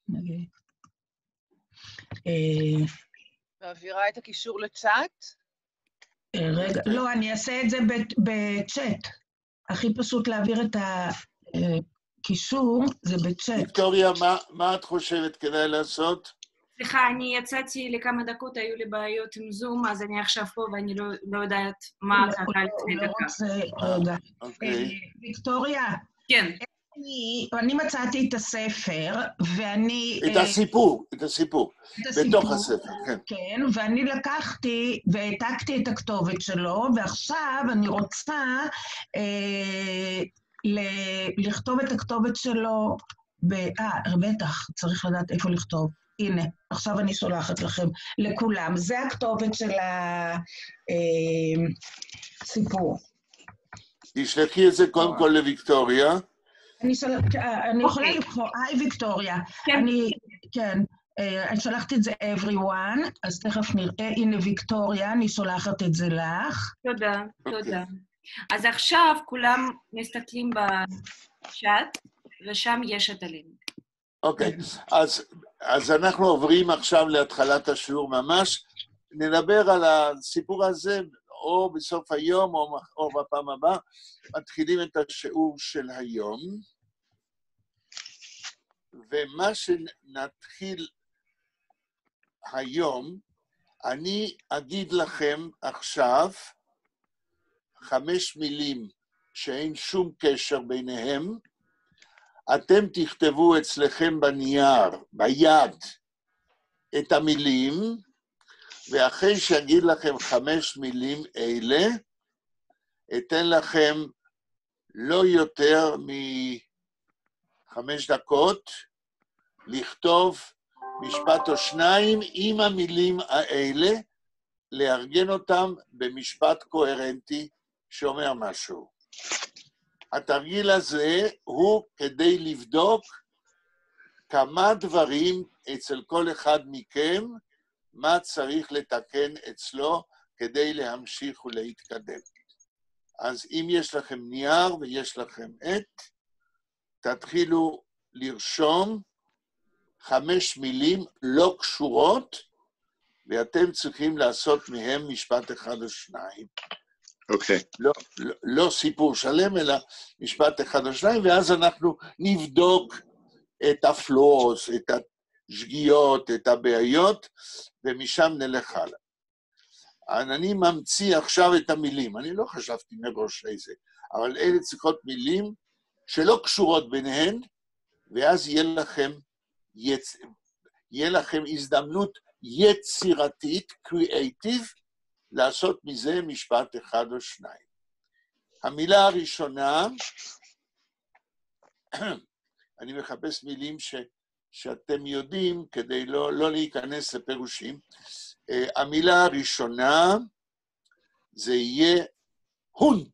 נגיד. מעבירה את הקישור לצ'אט? רגע, לא, אני אעשה את זה בצ'אט. הכי פשוט להעביר את הקישור, זה בצ'אט. ויקטוריה, מה את חושבת כדאי לעשות? סליחה, אני יצאתי לכמה דקות, היו לי בעיות עם זום, אז אני עכשיו פה ואני לא יודעת מה קרה לפני דקה. רגע. אוקיי. ויקטוריה. כן. אני מצאתי את הספר, ואני... את הסיפור, בתוך הספר, כן. כן, ואני לקחתי והעתקתי את הכתובת שלו, ועכשיו אני רוצה לכתוב את הכתובת שלו, בטח, צריך לדעת איפה לכתוב. הנה, עכשיו אני שולחת לכם, לכולם. זה הכתובת של הסיפור. תשלחי את זה קודם כל לוויקטוריה. אני יכולה לבחור, היי ויקטוריה, כן, אני שלחתי את זה everyone, אז תכף נראה, הנה ויקטוריה, אני שולחת את זה לך. תודה, תודה. אז עכשיו כולם מסתכלים בצ'אט, ושם יש את הלינק. אוקיי, אז אנחנו עוברים עכשיו להתחלת השיעור ממש, נדבר על הסיפור הזה, או בסוף היום, או בפעם הבאה, מתחילים את השיעור של היום, ומה שנתחיל היום, אני אגיד לכם עכשיו 5 מילים שאין שום קשר ביניהם, אתם תכתבו אצלכם בנייר, ביד, את המילים, ואחרי שאגיד לכם 5 מילים אלה, אתן לכם לא יותר מ5 דקות לכתוב משפט או שניים עם המילים האלה, לארגן אותם במשפט קוהרנטי שאומר משהו. התרגיל הזה הוא כדי לבדוק כמה דברים אצל כל אחד מכם, מה צריך לתקן אצלו כדי להמשיך ולהתקדם. אז אם יש לכם נייר ויש לכם עט, תתחילו לרשום 5 מילים לא קשורות, ואתם צריכים לעשות מהם משפט אחד או שניים. אוקיי. לא סיפור שלם, אלא משפט אחד או שניים, ואז אנחנו נבדוק את הפלוס, את השגיאות, את הבעיות, ומשם נלך הלאה. אני ממציא עכשיו את המילים, אני לא חשבתי מראש איזה, אבל אלה צריכות מילים שלא קשורות ביניהן, ואז יהיה לכם הזדמנות יצירתית, קריאייטיב, לעשות מזה משפט אחד או שניים. המילה הראשונה, אני מחפש מילים שאתם יודעים, כדי לא להיכנס לפירושים. המילה הראשונה, זה יהיה הונד.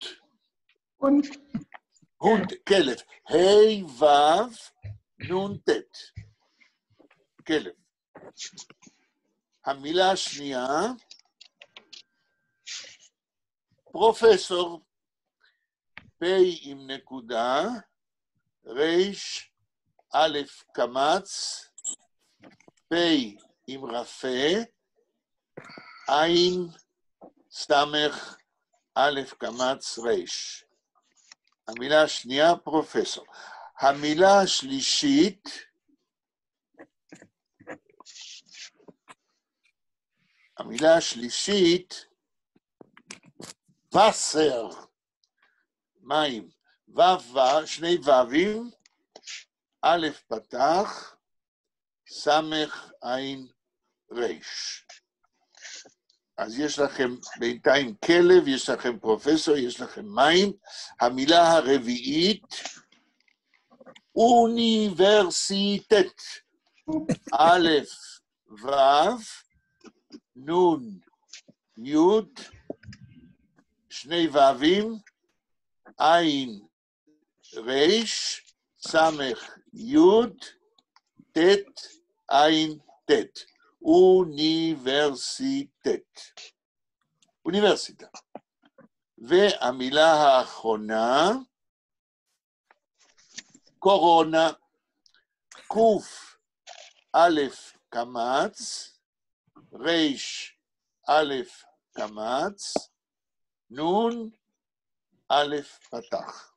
הונד, כלב. ה' ו' נ' ט'. כלב. המילה השנייה, פרופסור, פ' עם נקודה, ר' א' קמץ, פ' עם רפה, עין סמך א' קמץ ר'. המילה השנייה, פרופסור. המילה השלישית, וסר, מים, שני ו"ים, א' פתח, סמך עין ר'. אז יש לכם בינתיים כלב, יש לכם פרופסור, יש לכם מים. המילה הרביעית, אוניברסיטת, א' ו' נ' י', שני ו"ים, עין ר', סמך י', ט' עין ט'. אוניברסיטה. והמילה האחרונה, קורונה, קוף, א' קמץ, ריש א' קמץ, נון א' פתח.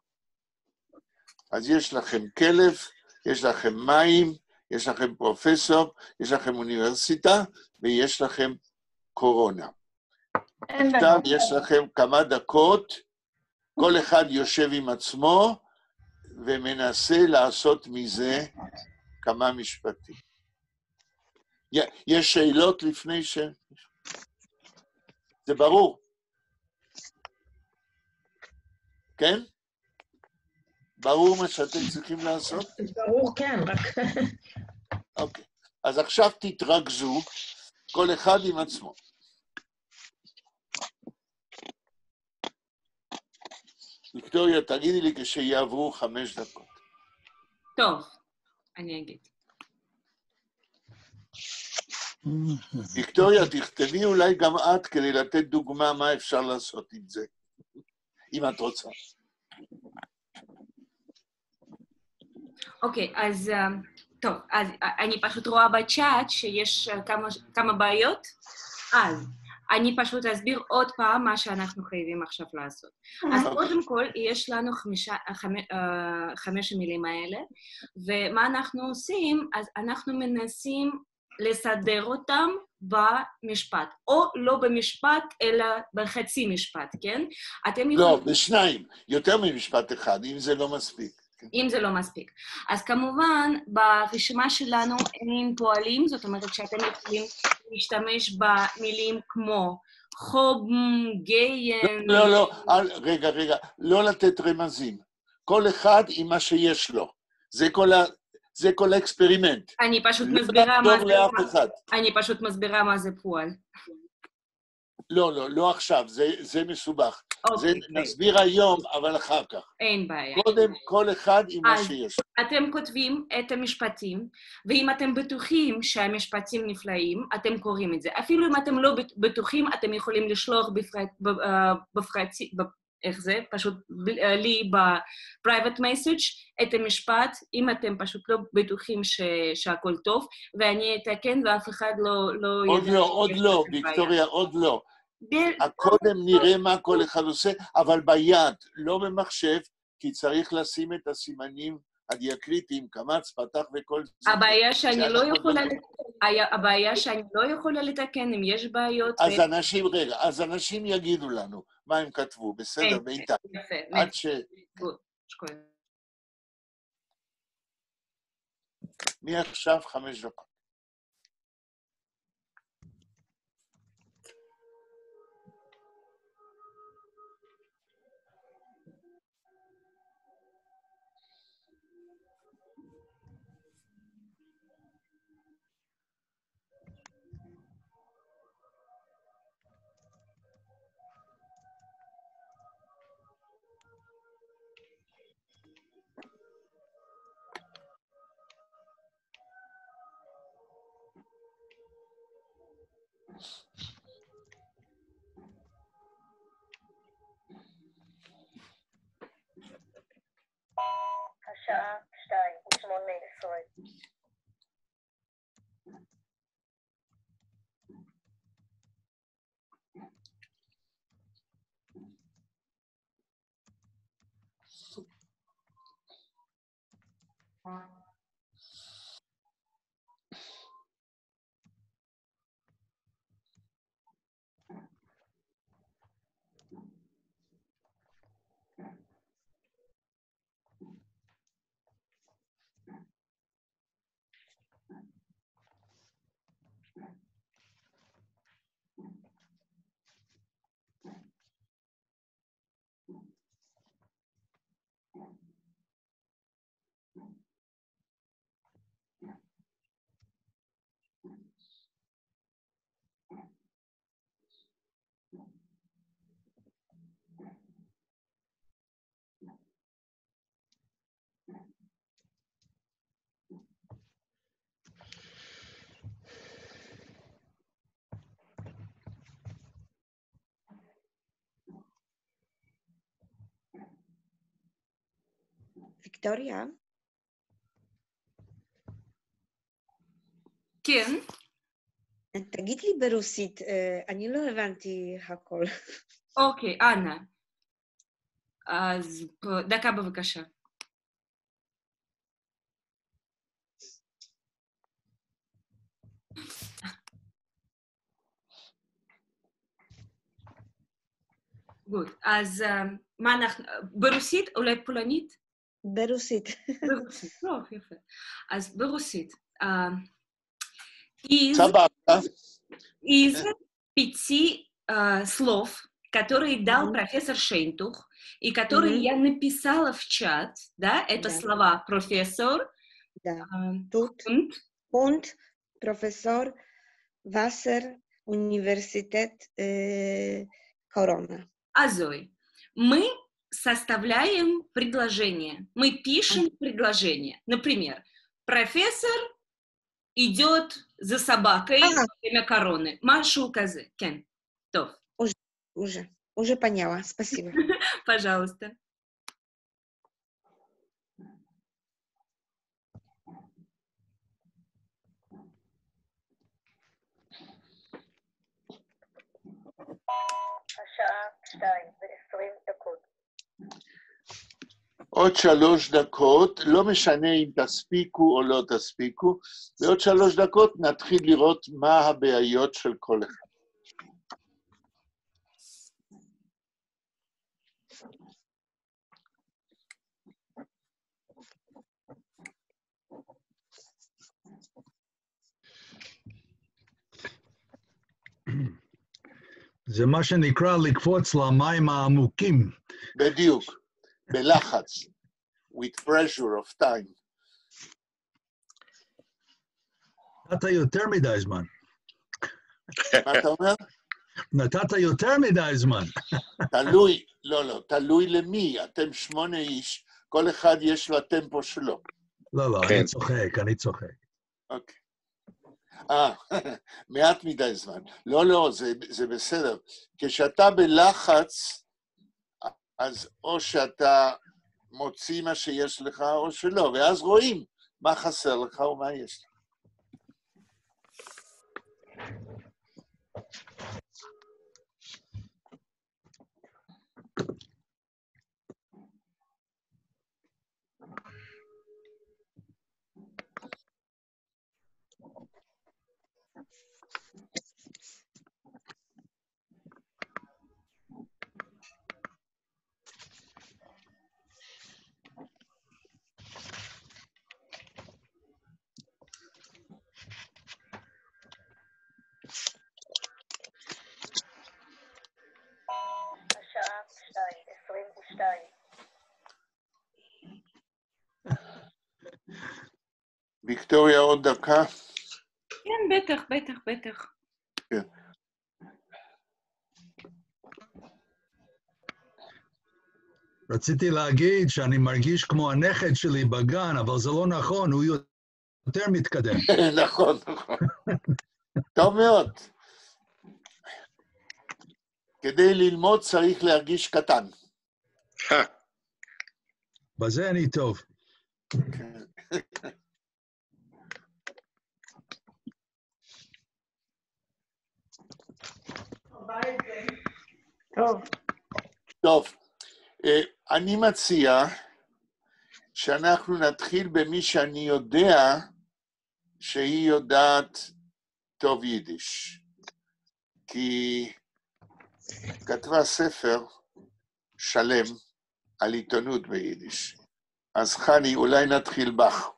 אז יש לכם כלב, יש לכם מים, יש לכם פרופסור, יש לכם אוניברסיטה, ויש לכם קורונה. עכשיו יש לכם כמה דקות, כל אחד יושב עם עצמו, ומנסה לעשות מזה כמה משפטים. יש שאלות לפני ש... זה ברור? כן? ברור מה שאתם צריכים לעשות? ברור, כן, רק... אוקיי. אז עכשיו תתרכזו, כל אחד עם עצמו. ויקטוריה, תגידי לי כשיעברו 5 דקות. טוב, אני אגיד. ויקטוריה, תכתבי אולי גם את כדי לתת דוגמה מה אפשר לעשות עם זה, אם את רוצה. אוקיי, אז טוב, אז אני פשוט רואה בצ'אט שיש כמה בעיות, אז אני פשוט אסביר עוד פעם מה שאנחנו חייבים עכשיו לעשות. אז קודם כל, יש לנו 5 המילים האלה, ומה אנחנו עושים? אז אנחנו מנסים לסדר אותם במשפט, או לא במשפט, אלא בחצי משפט, כן? אתם יכולים... לא, בשניים, יותר ממשפט אחד, אם זה לא מספיק. אם זה לא מספיק. אז כמובן, ברשימה שלנו אין פועלים, זאת אומרת שאתם יכולים להשתמש במילים כמו חוב, גיין... לא, רגע, לא לתת רמזים. כל אחד עם מה שיש לו. זה כל האקספרימנט. אני פשוט מסבירה מה זה... לא לאף אחד. אני פשוט מסבירה מה זה פועל. לא עכשיו, זה מסובך. זה נסביר היום, אבל אחר כך. אין בעיה. קודם כל אחד עם מה שיש. אתם כותבים את המשפטים, ואם אתם בטוחים שהמשפטים נפלאים, אתם קוראים את זה. אפילו אם אתם לא בטוחים, אתם יכולים לשלוח איך זה? פשוט לי ב-private message את המשפט, אם אתם פשוט לא בטוחים שהכל טוב, ואני אתקן ואף אחד לא... עוד לא, ויקטוריה, עוד לא. קודם נראה מה כל אחד עושה, אבל ביד, לא במחשב, כי צריך לשים את הסימנים הדיאקריטיים, קמץ, פתח וכל זה. הבעיה שאני לא יכולה לתקן, אם יש בעיות... אז אנשים יגידו לנו מה הם כתבו, בסדר, בינתיים. יפה. עד ש... מעכשיו 5 דקות. השעה 2:18. ויקטוריה? כן. תגיד לי ברוסית, אני לא הבנתי הכל. אוקיי, אנה. אז דקה בבקשה. גוד, אז מה אנחנו... ברוסית? אולי פולנית? ברוסית. ברוסית, טוב, יפה. אז ברוסית. Собака. Из 5 слов, которые дал профессор Шейнтух, и которые я написала в чат, да, это слова профессор, und профессор Вассер, университет Корона. Азой. Мы составляем предложение, мы пишем предложение. Например, профессор идет за собакой во время короны. Маршал Казы. Кен. Тов. Уже поняла. Спасибо. Пожалуйста. השעה 2:20. עוד 3 דקות, לא משנה אם תספיקו או לא תספיקו, בעוד 3 דקות נתחיל לראות מה הבעיות של כל אחד. זה מה שנקרא לקפוץ למים העמוקים. בדיוק, בלחץ, with pressure of time. נתת יותר מדי זמן. מה אתה אומר? נתת יותר מדי זמן. תלוי, לא, תלוי למי, אתם 8 איש, כל אחד יש לו הטמפו שלו. לא, אני צוחק. אוקיי. מעט מדי זמן. לא, זה בסדר. כשאתה בלחץ, אז או שאתה מוציא מה שיש לך או שלא, ואז רואים מה חסר לך ומה יש לך. השעה 2:22. ויקטוריה, עוד דקה. כן, בטח. כן. רציתי להגיד שאני מרגיש כמו הנכד שלי בגן, אבל זה לא נכון, הוא יותר מתקדם. נכון. טוב מאוד. כדי ללמוד צריך להרגיש קטן. בזה אני טוב. טוב, אני מציע שאנחנו נתחיל במי שאני יודע שהיא יודעת טוב יידיש. כי כתבה ספר שלם על עיתונות ביידיש. אז חני, אולי נתחיל בך.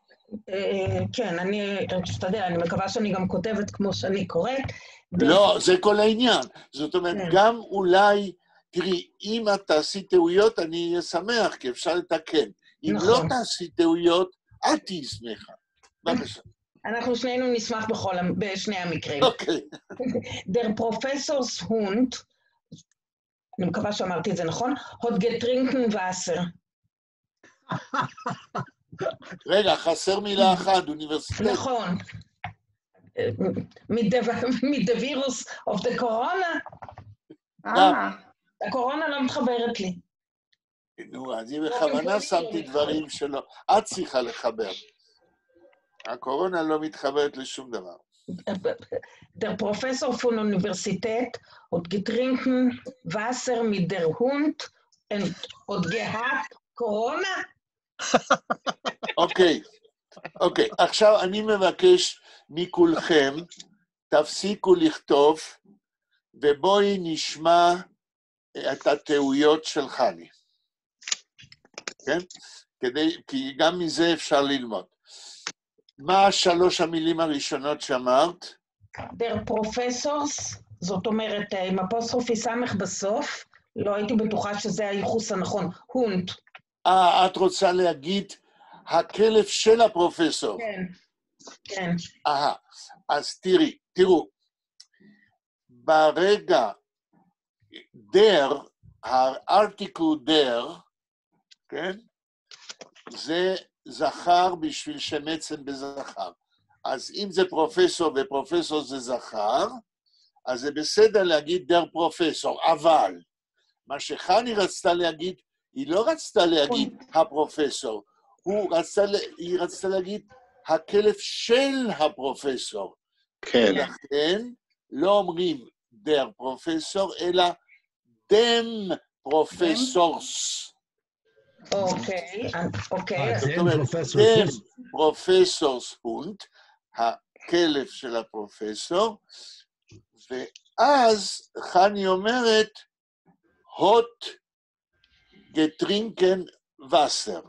כן, אתה יודע, אני מקווה שאני גם כותבת כמו שאני קוראת. לא, זה כל העניין. זאת אומרת, גם אולי, תראי, אם את תעשי טעויות, אני אהיה שמח, כי אפשר לתקן. אם לא תעשי טעויות, את תהיי שמחה. בבקשה. אנחנו שנינו נשמח בשני המקרים. אוקיי. Der Professors Hund, אני מקווה שאמרתי את זה נכון, hat getrinken Wasser. רגע, חסר מילה אחת, אוניברסיטט. נכון. mit the virus of the corona. הקורונה לא מתחברת לי. נו, אז היא בכוונה שמתי דברים שלא. את צריכה לחבר. הקורונה לא מתחברת לשום דבר. Der Professor von Universität hat getrinken Wasser mit der Hund und gehabt Corona. אוקיי, עכשיו אני מבקש מכולכם, תפסיקו לכתוב, ובואי נשמע את הטעויות של חני. כן? כי גם מזה אפשר ללמוד. מה 3 המילים הראשונות שאמרת? Der Professors, זאת אומרת, עם אפוסטרופי סמך בסוף, לא הייתי בטוחה שזה הייחוס הנכון, הונט. את רוצה להגיד הכלב של הפרופסור. כן, כן. אז תראו, ברגע הארטיקל דר, כן? זה זכר בשביל שם עצם בזכר. אז אם זה פרופסור ופרופסור זה זכר, אז זה בסדר להגיד דר פרופסור, אבל מה שחני רצתה להגיד, היא לא רצתה להגיד הפרופסור, היא רצתה להגיד הכלב של הפרופסור. כן. ולכן לא אומרים דר פרופסור, אלא דם פרופסורס. אוקיי. זאת אומרת, דם פרופסורס הונט, הכלב של הפרופסור, ואז חני אומרת, הוט גטרינקן וסר.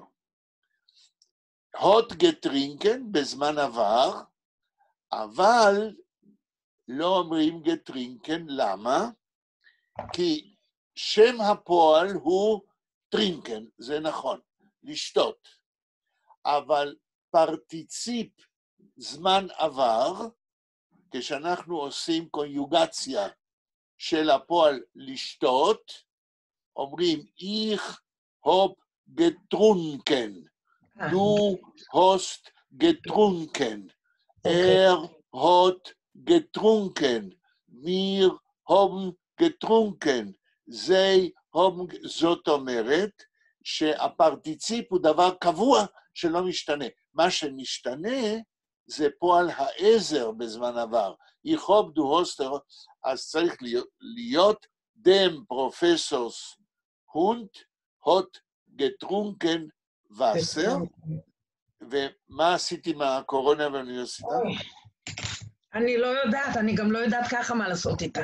הוט גטרינקן בזמן עבר, אבל לא אומרים גטרינקן, למה? כי שם הפועל הוא טרינקן, זה נכון, לשתות. אבל פרטיציפ זמן עבר, כשאנחנו עושים קוניוגציה של הפועל לשתות, אומרים איך הופ גטרונקן, דו הוסט גטרונקן, הוט גטרונקן, מיר הום גטרונקן, זי הום, זאת אומרת שהפרטיציפ הוא דבר קבוע שלא משתנה. מה שמשתנה זה פועל העזר בזמן עבר. יחוב דו הוסטר, אז צריך להיות דם פרופסורס הונט, הוט גטרונקן וסר. ומה עשיתי מהקורונה באוניברסיטה? אני לא יודעת, אני גם לא יודעת ככה מה לעשות איתה.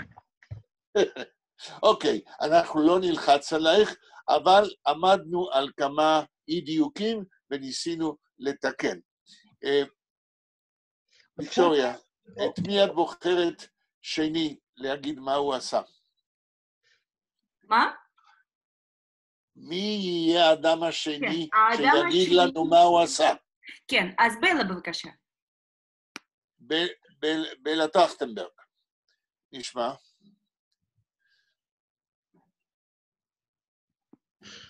אוקיי, אנחנו לא נלחץ עלייך, אבל עמדנו על כמה אי-דיוקים וניסינו לתקן. ויקטוריה, את מי את בוחרת שני להגיד מה הוא עשה? מה? מי יהיה האדם השני שיגיד לנו מה הוא עשה? כן, אז בלה בבקשה. בלה טרכטנברג. נשמע.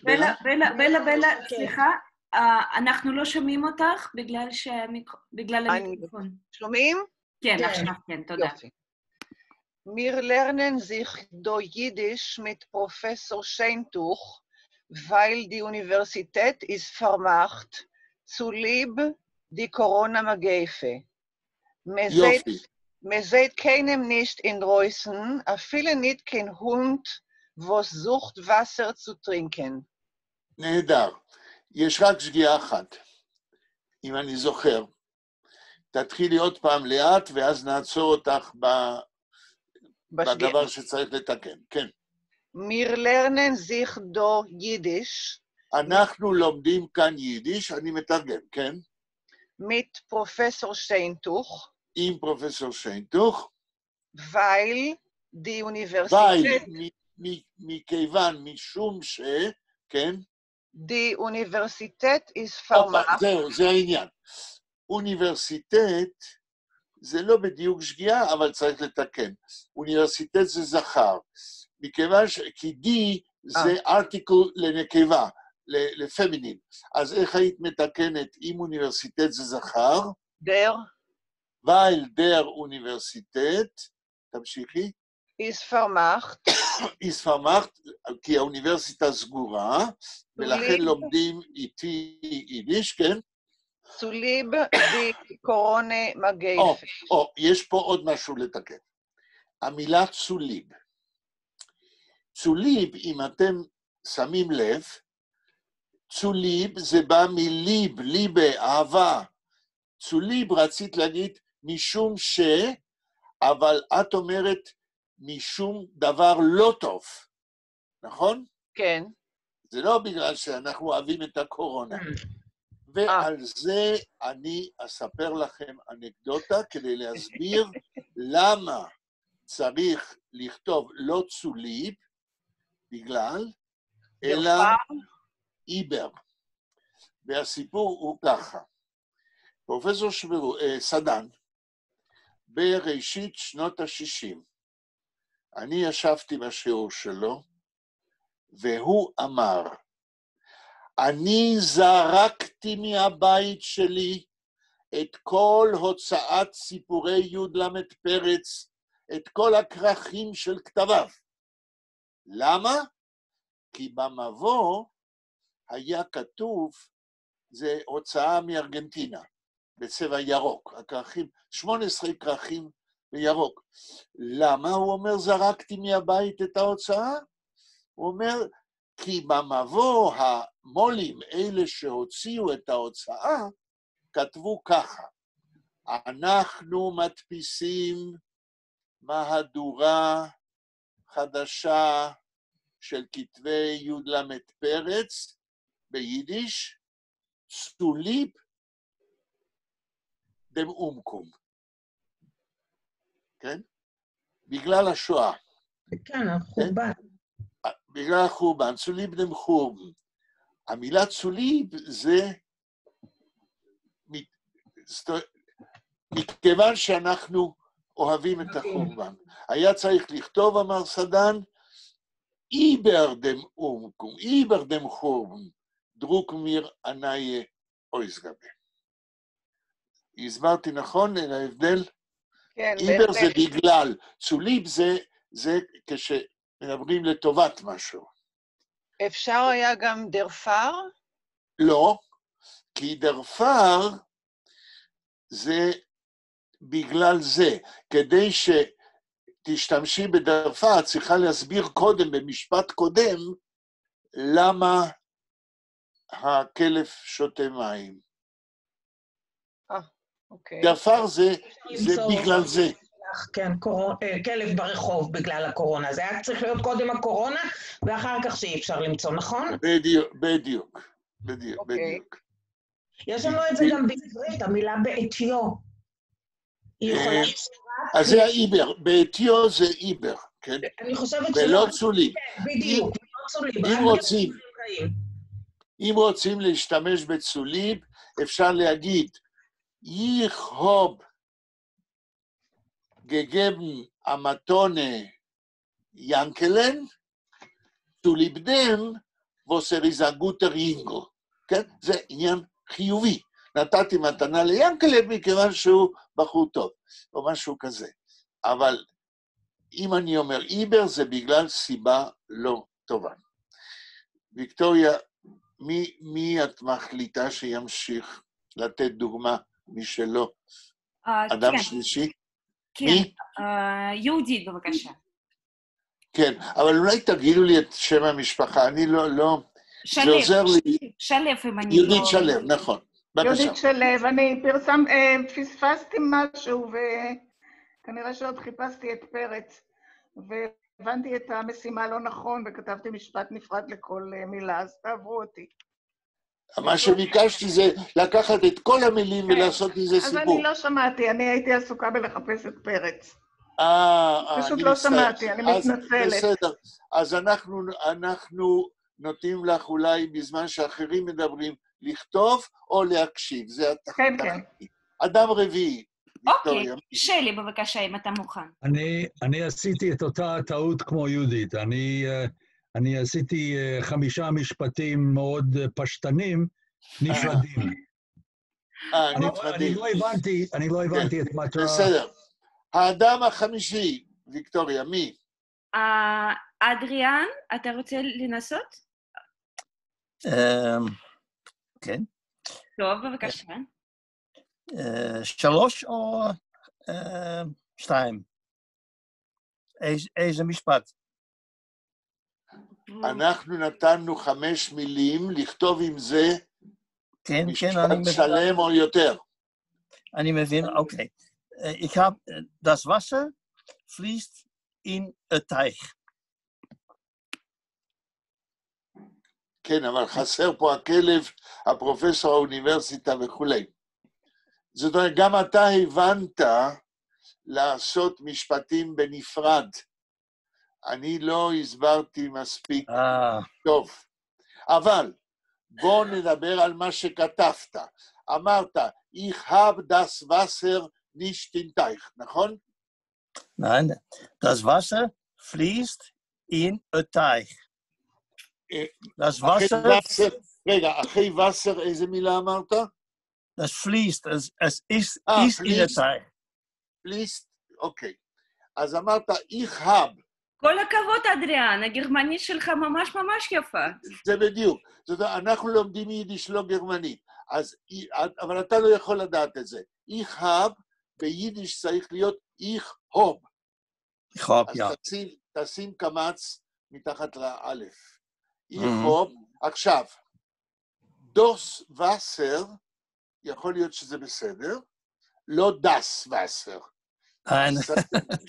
בלה, סליחה, אנחנו לא שומעים אותך בגלל המיקרופון. שומעים? כן, עכשיו כן, תודה. Wir lernen sich do Jiddisch mit Professor Scheintuch, weil die Universität ist vermacht zu lieb die Corona-Mageife. Man sieht keinem nicht in Reusen, a viele nicht kein Hund, was sucht Wasser zu trinken. נהדר. יש רק שגיאה אחת, אם אני זוכר. תתחילי עוד פעם לאט, ואז נעצור אותך בדבר שצריך לתקן. כן. Wir lernen sich do Jiddisch. אנחנו לומדים כאן יידיש, אני מתרגם, כן? mit Professor Scheintuch. עם פרופסור שיינטוך. weil die Universität... מכיוון, משום ש... כן? Die Universität ist vermacht. זהו, זה העניין. אוניברסיטט זה לא בדיוק שגיאה, אבל צריך לתקן. אוניברסיטט זה זכר. מכיוון כי די זה ארטיקל לנקבה, לפמינין. אז איך היית מתקנת אם אוניברסיטט זה זכר? דר. weil der Universität, תמשיכי. ist vermacht. ist vermacht, כי האוניברסיטה סגורה, ולכן לומדים איתי יידיש, כן? צוליב די קורונה מגייפה. יש פה עוד משהו לתקן. המילה צוליב. צוליב, אם אתם שמים לב, צוליב זה בא מליב, ליבה, אהבה. צוליב רצית להגיד משום ש, אבל את אומרת משום דבר לא טוב, נכון? כן. זה לא בגלל שאנחנו אוהבים את הקורונה. ועל זה אני אספר לכם אנקדוטה כדי להסביר למה צריך לכתוב לא צוליב, בגלל, אלא איבר. והסיפור הוא ככה. פרופסור סדן, בראשית שנות ה-60, אני ישבתי בשיעור שלו, והוא אמר, אני זרקתי מהבית שלי את כל הוצאת סיפורי י' פרץ, את כל הכרכים של כתביו. למה? כי במבוא היה כתוב, זה הוצאה מארגנטינה, בצבע ירוק, הכרכים, 18 כרכים בירוק. למה? הוא אומר, זרקתי מהבית את ההוצאה? הוא אומר, כי במבוא המולים, אלה שהוציאו את ההוצאה, כתבו ככה, אנחנו מדפיסים מהדורה חדשה של כתבי י' פרץ, ביידיש, צוליב דם אומקום. כן? בגלל השואה. כן, החורבן. בגלל החורבן, צוליב דם חורבן. המילה צוליב זה מכיוון שאנחנו אוהבים את החורבן. היה צריך לכתוב, אמר סדן, איבר דם אומקום, איבר דם חורבן, דרוק מיר ענאי אויזגבה. הסברתי נכון על ההבדל? כן, איבר זה בגלל, צוליב זה כשמדברים לטובת משהו. אפשר היה גם דרפר? לא, כי דרפר זה בגלל זה. כדי שתשתמשי בדרפר, צריכה להסביר קודם, במשפט קודם, למה הכלב שותה מים. אוקיי. דרפר זה בגלל זה. כן, כלב ברחוב בגלל הקורונה. זה היה צריך להיות קודם הקורונה, ואחר כך שאי אפשר למצוא, נכון? בדיוק. יש לנו את זה גם בעברית, המילה בעטיו. היא יכולה... אז זה האיבר, בעטיו זה איבר, כן? אני חושבת ולא צוליב. בדיוק, לא צוליב. אם רוצים להשתמש בצוליב, אפשר להגיד, Ich hab gegeben Amatone Yankelen zu liebdem, was ist ein guter Jingle. כן? זה עניין חיובי. נתתי מתנה ליאנקלב מכיוון שהוא בחור טוב, או משהו כזה. אבל אם אני אומר איבר, זה בגלל סיבה לא טובה. ויקטוריה, מי את מחליטה שימשיך לתת דוגמה משלו? אדם שלישי? כן, יהודית בבקשה. כן, אבל אולי תגידו לי את שם המשפחה, אני לא... שלב, זה עוזר לי. שלב אם אני יהודית שלב, נכון. יהודית שלב, אני פספסתי משהו, וכנראה שעוד חיפשתי את פרץ, והבנתי את המשימה לא נכון, וכתבתי משפט נפרד לכל מילה, אז תעברו אותי. מה שביקשתי זה לקחת את כל המילים ולעשות מזה סיפור. אז אני לא שמעתי, אני הייתי עסוקה בלחפש את פרץ. פשוט לא שמעתי, אני מתנצלת. בסדר, אז אנחנו נותנים לך אולי בזמן שאחרים מדברים לכתוב או להקשיב. כן. אדם רביעי, ויקטוריה. אוקיי, שלי בבקשה אם אתה מוכן. אני עשיתי את אותה טעות כמו יהודית. אני עשיתי 5 משפטים מאוד פשטנים, נפרדים. נפרדים. אני לא הבנתי את מטרה. בסדר. האדם החמישי, ויקטוריה, מי? אדריאן, אתה רוצה לנסות? כן. טוב, בבקשה. 3 או 2? איזה משפט? אנחנו נתנו 5 מילים, לכתוב עם זה כן, משפט אני מבין. שלם או יותר. אני מבין, אוקיי. Ich habe, das Wasser fließt in a Teich. כן, אבל חסר פה הכלב, הפרופסור האוניברסיטה וכולי. זאת אומרת, גם אתה הבנת לעשות משפטים בנפרד. אני לא הסברתי מספיק טוב. אבל בוא נדבר על מה שכתבת. אמרת, ich habe das Wasser nicht in Teich, נכון? Nein, das Wasser fließt in a Teich. Das Wasser... רגע, אחרי וסר, איזה מילה אמרת? Das fließt, es ist in a Teich. fließt, אוקיי. אז אמרת, ich habe. כל הכבוד, אדריאן, הגרמנית שלך ממש ממש יפה. זה בדיוק. זאת אומרת, אנחנו לומדים יידיש לא גרמנית, אבל אתה לא יכול לדעת את זה. ich habe, ביידיש צריך להיות ich habe. Ich habe, ja. אז תשים קמץ מתחת לאלף. ich habe, עכשיו, das Wasser, יכול להיות שזה בסדר, לא das Wasser.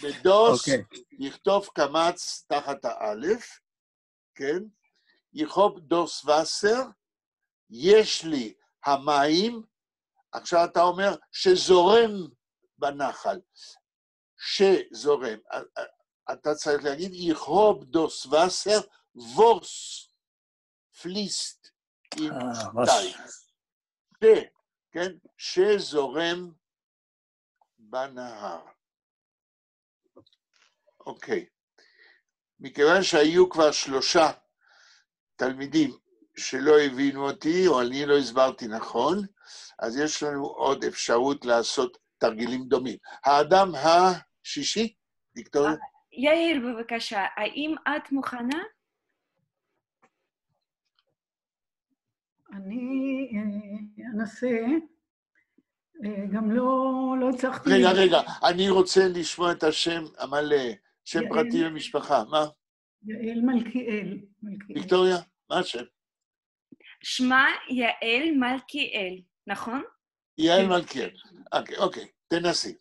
בדוס, לכתוב קמץ תחת האלף, כן? יכוב דוס וסר, יש לי המים, עכשיו אתה אומר שזורם בנחל, שזורם, אתה צריך להגיד, יכוב דוס וסר, ווס, פליסט, עם די, כן? שזורם בנהר. אוקיי. מכיוון שהיו כבר 3 תלמידים שלא הבינו אותי, או אני לא הסברתי נכון, אז יש לנו עוד אפשרות לעשות תרגילים דומים. האדם השישי, ויקטוריה? יאיר, בבקשה, האם את מוכנה? אני אנסה, גם לא הצלחתי... רגע, אני רוצה לשמוע את השם המלא, שם פרטי במשפחה, מה? יעל מלכיאל. ויקטוריה, מה השם? שמה יעל מלכיאל, נכון? יעל מלכיאל, אוקיי, תנסי.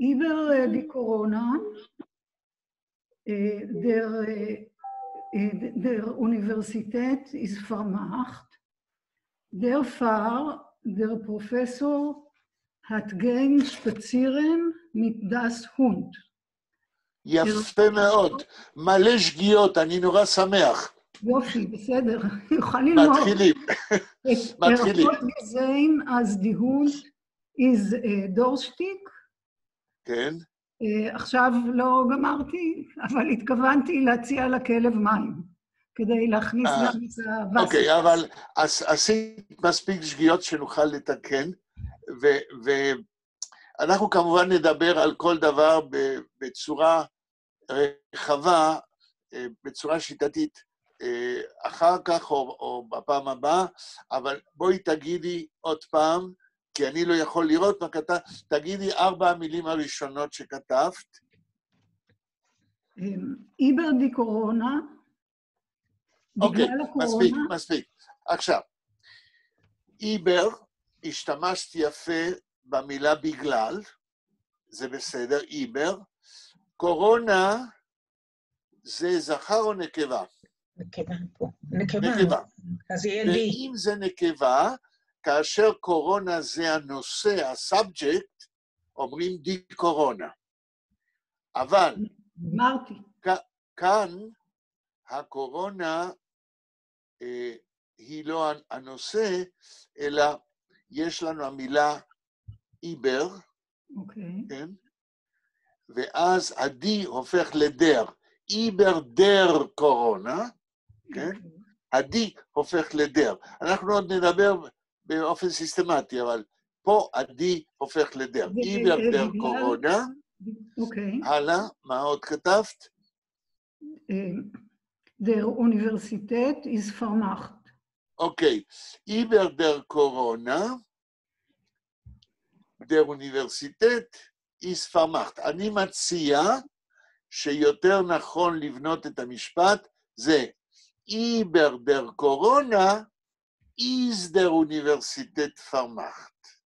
Über die Corona, der Universität ist vermacht, der der Professor hat gehen spazieren mit das Hund. יפה מאוד, מלא שגיאות, אני נורא שמח. יופי, בסדר, יוכל ללמוד. מתחילים. הרפות gesehen, אז die Hund ist דורשטיק. כן. עכשיו לא גמרתי, אבל התכוונתי להציע לכלב מים, כדי להכניס גם את הווסר. אוקיי, אבל עשית מספיק שגיאות שנוכל לתקן, ואנחנו כמובן נדבר על כל דבר בצורה רחבה, בצורה שיטתית, אחר כך או בפעם הבאה, אבל בואי תגידי עוד פעם, כי אני לא יכול לראות מה כתבת, תגידי 4 המילים הראשונות שכתבת. איבר די קורונה, אוקיי, מספיק. עכשיו, איבר, השתמשת יפה במילה בגלל, זה בסדר, איבר. קורונה, זה זכר או נקבה? נקבה. אז יהיה די. ואם זה נקבה, כאשר קורונה זה הנושא, הסאבג'קט, אומרים די קורונה. אבל כאן הקורונה היא לא הנושא, אלא יש לנו המילה איבר, כן? ואז הדי הופך לדר. איבר דר קורונה, כן? הדי הופך לדר. אנחנו עוד נדבר באופן סיסטמטי, אבל פה הדי הופך לדר. איבר דר קורונה. הלאה, מה עוד כתבת? Der Universität ist vermacht. אוקיי, איבר דר קורונה, der Universität ist vermacht. אני מציע שיותר נכון לבנות את המשפט, זה über der Corona ist der Universität vermacht.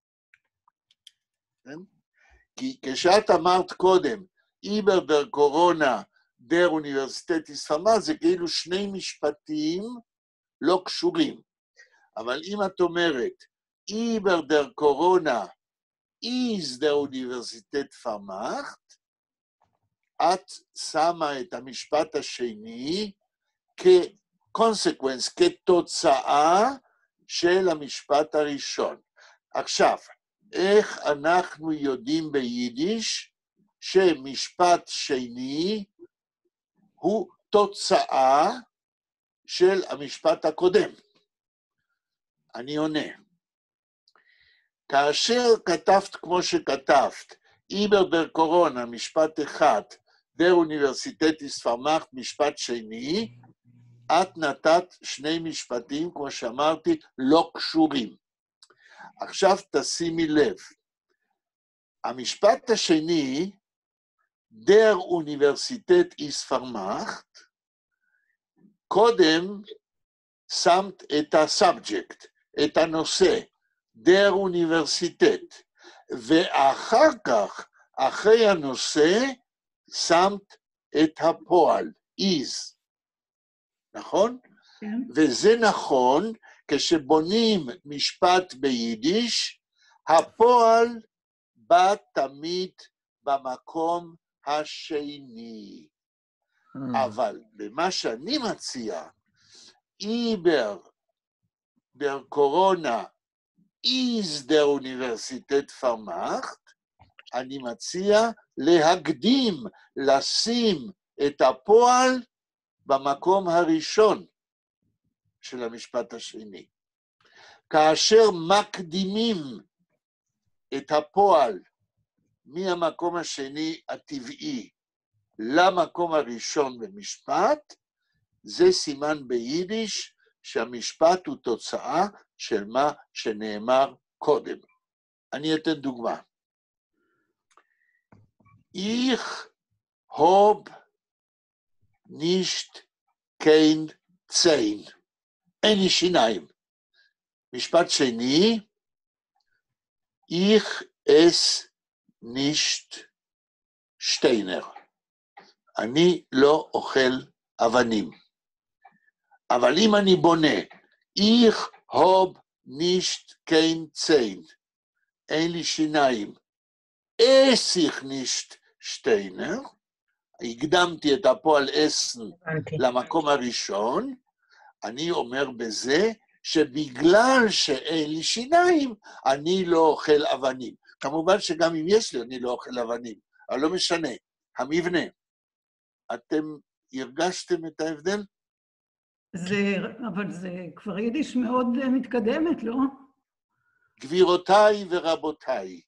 כי כשאת אמרת קודם, über der Corona der Universität ist vermacht, זה כאילו שני משפטים לא קשורים. אבל אם את אומרת, über der Corona ist der Universität vermacht, את שמה את המשפט השני כקונסקוונס, כתוצאה של המשפט הראשון. עכשיו, איך אנחנו יודעים ביידיש שמשפט שני הוא תוצאה של המשפט הקודם? אני עונה. כאשר כתבת כמו שכתבת, über der Corona, משפט אחד, der Universität ist vermacht, משפט שני, את נתת שני משפטים, כמו שאמרתי, לא קשורים. עכשיו תשימי לב, המשפט השני, der Universität ist vermacht, קודם שמת את הסאבג'קט, את הנושא, der Universität, ואחר כך, אחרי הנושא, שמת את הפועל, is. נכון? כן. וזה נכון, כשבונים משפט ביידיש, הפועל בא תמיד במקום השני. אבל במה שאני מציע, über der Corona ist der Universität vermacht, אני מציע להקדים, לשים את הפועל במקום הראשון של המשפט השני. כאשר מקדימים את הפועל מהמקום השני הטבעי למקום הראשון במשפט, זה סימן ביידיש שהמשפט הוא תוצאה של מה שנאמר קודם. אני אתן דוגמה. Ich hab nicht kein Zehen. אין לי שיניים. משפט שני, ich ess nicht Steiner. אני לא אוכל אבנים. אבל אם אני בונה, ich hab nicht kein Zehen. אין לי שיניים. ess ich nicht Steiner. הקדמתי את הפועל אסן למקום הראשון, אני אומר בזה שבגלל שאין לי שיניים, אני לא אוכל אבנים. כמובן שגם אם יש לי, אני לא אוכל אבנים, אבל לא משנה. המבנה, אתם הרגשתם את ההבדל? אבל זה כבר יידיש מאוד מתקדמת, לא? גבירותיי ורבותיי,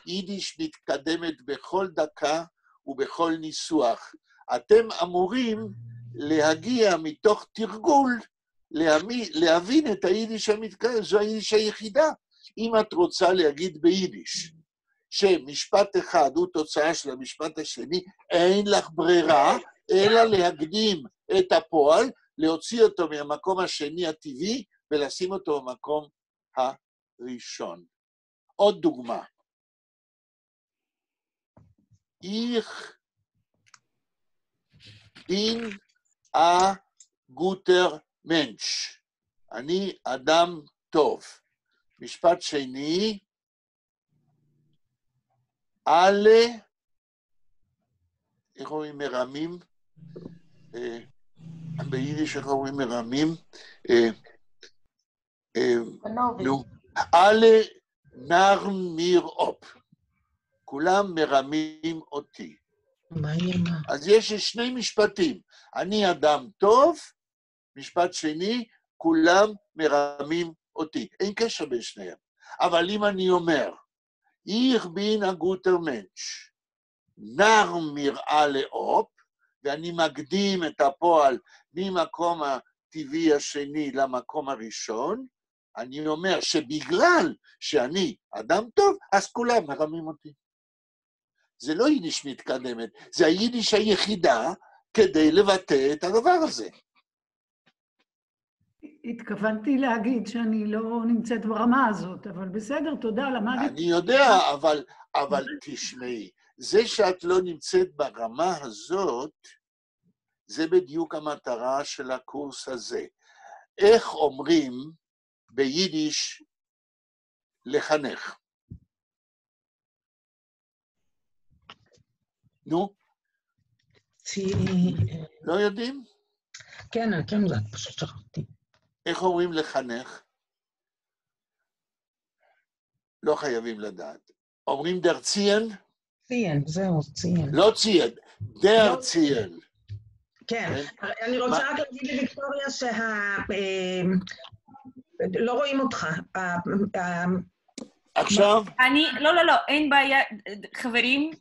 יידיש מתקדמת בכל דקה ובכל ניסוח. אתם אמורים להגיע מתוך תרגול, להבין את היידיש המתקדם, זו היידיש היחידה. אם את רוצה להגיד ביידיש, שמשפט אחד הוא תוצאה של המשפט השני, אין לך ברירה, אלא להקדים את הפועל, להוציא אותו מהמקום השני הטבעי, ולשים אותו במקום הראשון. עוד דוגמה. Ich bin a guter Mensch. אני אדם טוב. משפט שני, alle, איך אומרים מרמים? ביידיש איך אומרים מרמים? alle narren mir op. כולם מרמים אותי. אז יש שני משפטים. אני אדם טוב, משפט שני, כולם מרמים אותי. אין קשר בין שניהם. אבל אם אני אומר, Ich bin ein guter Mensch, narr mir alle op, ואני מקדים את הפועל ממקום הטבעי השני למקום הראשון, אני אומר שבגלל שאני אדם טוב, אז כולם מרמים אותי. זה לא יידיש מתקדמת, זה היידיש היחידה כדי לבטא את הדבר הזה. התכוונתי להגיד שאני לא נמצאת ברמה הזאת, אבל בסדר, תודה, למדתי. אני יודע, אבל תשמעי, זה שאת לא נמצאת ברמה הזאת, זה בדיוק המטרה של הקורס הזה. איך אומרים ביידיש לחנך? נו? לא יודעים? כן, זה פשוט שכחתי. איך אומרים לחנך? לא חייבים לדעת. אומרים דר ציין? ציין, זהו, ציין. לא ציין, דר ציין. כן, אני רוצה רק להגיד לוויקטוריה לא רואים אותך. עכשיו? לא, אין בעיה. חברים,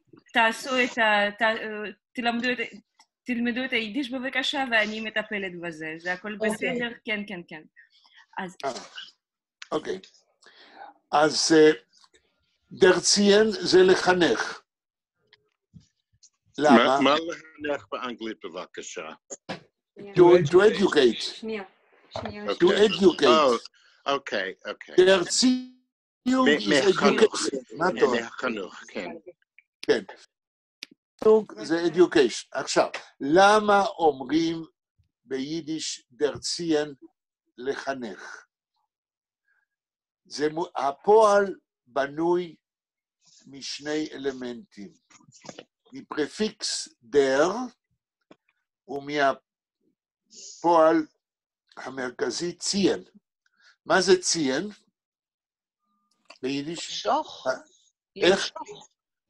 תלמדו את היידיש בבקשה, ואני מטפלת בזה. זה הכל בסדר? כן. אוקיי. אז דר ציין זה לחנך. למה? מה לחנך באנגלית בבקשה? To educate. שנייה. To educate. אוקיי. דר ציון is education. מהחנוך, כן. כן. זה education. עכשיו, למה אומרים ביידיש דר ציין לחנך? הפועל בנוי משני אלמנטים, מפרפיקס דר ומהפועל המרכזי ציין. מה זה ציין? ביידיש? למשוך. איך?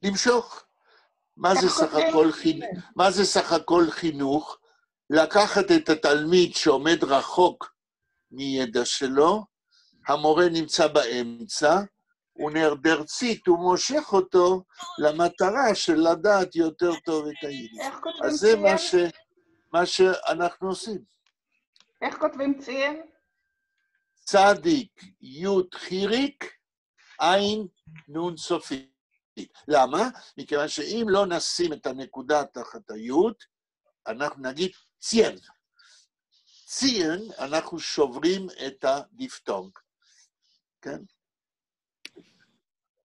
למשוך. מה זה סך הכל חינוך? לקחת את התלמיד שעומד רחוק מידע שלו, המורה נמצא באמצע, הוא נרדר צית, הוא מושך אותו למטרה של לדעת יותר טוב את היידיש. אז זה מה שאנחנו עושים. איך כותבים ציין? צדיק, י' חיריק, עין, נון סופית. למה? מכיוון שאם לא נשים את הנקודה תחת היוד, אנחנו נגיד ציין. ציין, אנחנו שוברים את הדיפתונג. כן?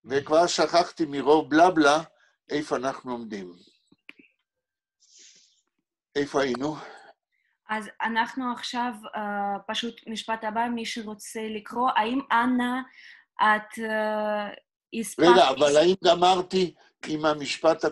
וכבר שכחתי מרוב בלבלה איפה אנחנו עומדים. איפה היינו? אז אנחנו עכשיו, פשוט משפט הבא, מי שרוצה לקרוא, האם אנה, את הספקת... רגע, אבל האם גמרתי עם המשפט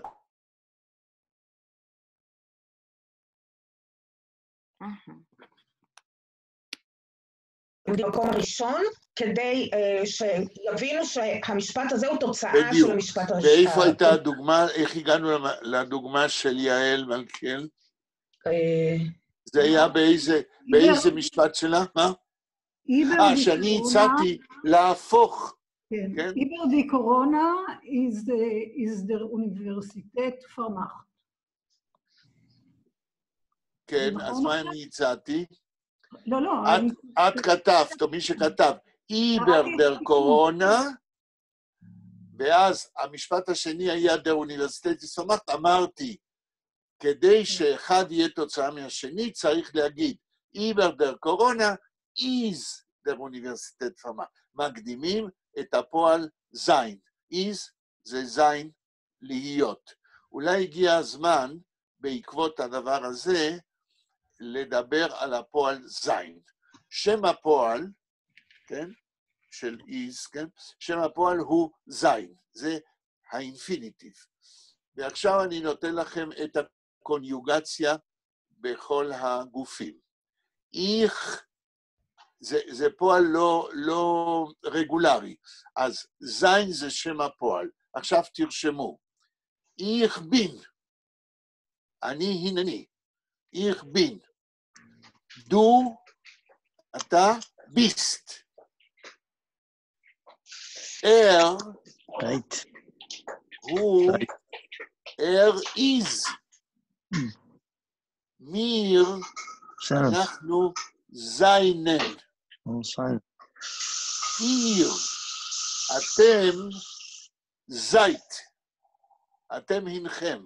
במקום הראשון, כדי שיבינו שהמשפט הזה הוא תוצאה של המשפט הראשון. ואיפה הייתה הדוגמה, איך הגענו לדוגמה של יעל מלכיאל? זה היה באיזה משפט שלה? מה? שאני הצעתי להפוך. כן, איבר די קורונה is der Universität vermacht. כן, אז מה אני הצעתי? לא. את כתבת, או מי שכתב, איבר דר קורונה, ואז המשפט השני היה דר אוניברסיטת פרמאכט, אמרתי, כדי שאחד יהיה תוצאה מהשני, צריך להגיד, איבר דר קורונה, is דר אוניברסיטת פרמאכט. מקדימים את הפועל זין. is זה זין להיות. אולי הגיע הזמן, בעקבות הדבר הזה, לדבר על הפועל זין. שם הפועל, כן, של is, כן, שם הפועל הוא זין. זה האינפיניטיב. ועכשיו אני נותן לכם את הקוניוגציה בכל הגופים. איך, זה פועל לא רגולרי, אז זין זה שם הפועל. עכשיו תרשמו. איך בין, אני הנני, איך בין, דו, אתה ביסט. הוא, איז. מיר, אנחנו זיינן. עיר, אתם זית, אתם הנכם,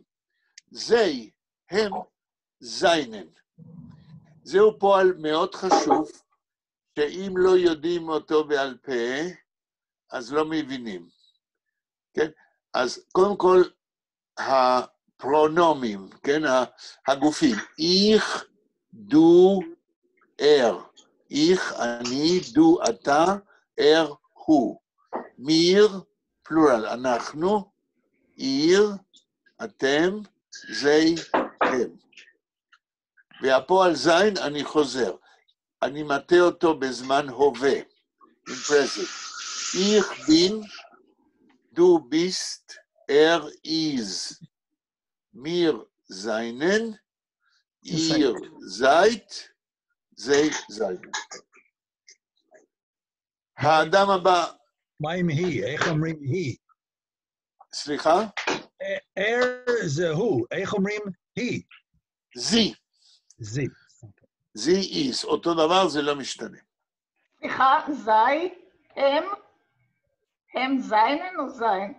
זי, הם זיינן. זהו פועל מאוד חשוב, שאם לא יודעים אותו בעל פה, אז לא מבינים. כן? אז קודם כל, הפרונומים, כן? הגופים, איך, דו, איך, אני, דו, אתה, הוא. מיר, פלורל, אנחנו, עיר, אתם, זי, הם. והפועל זין, אני חוזר. אני מטה אותו בזמן הווה, in present. Ich bin, du bist, is. Wir seinen, ihr seid, sie seinen. האדם הבא... מה עם היא? איך אומרים היא? סליחה? זה הוא, איך אומרים היא? זי. זי. זי איז, אותו דבר זה לא משתנה. סליחה, זי, הם זיינן או זין?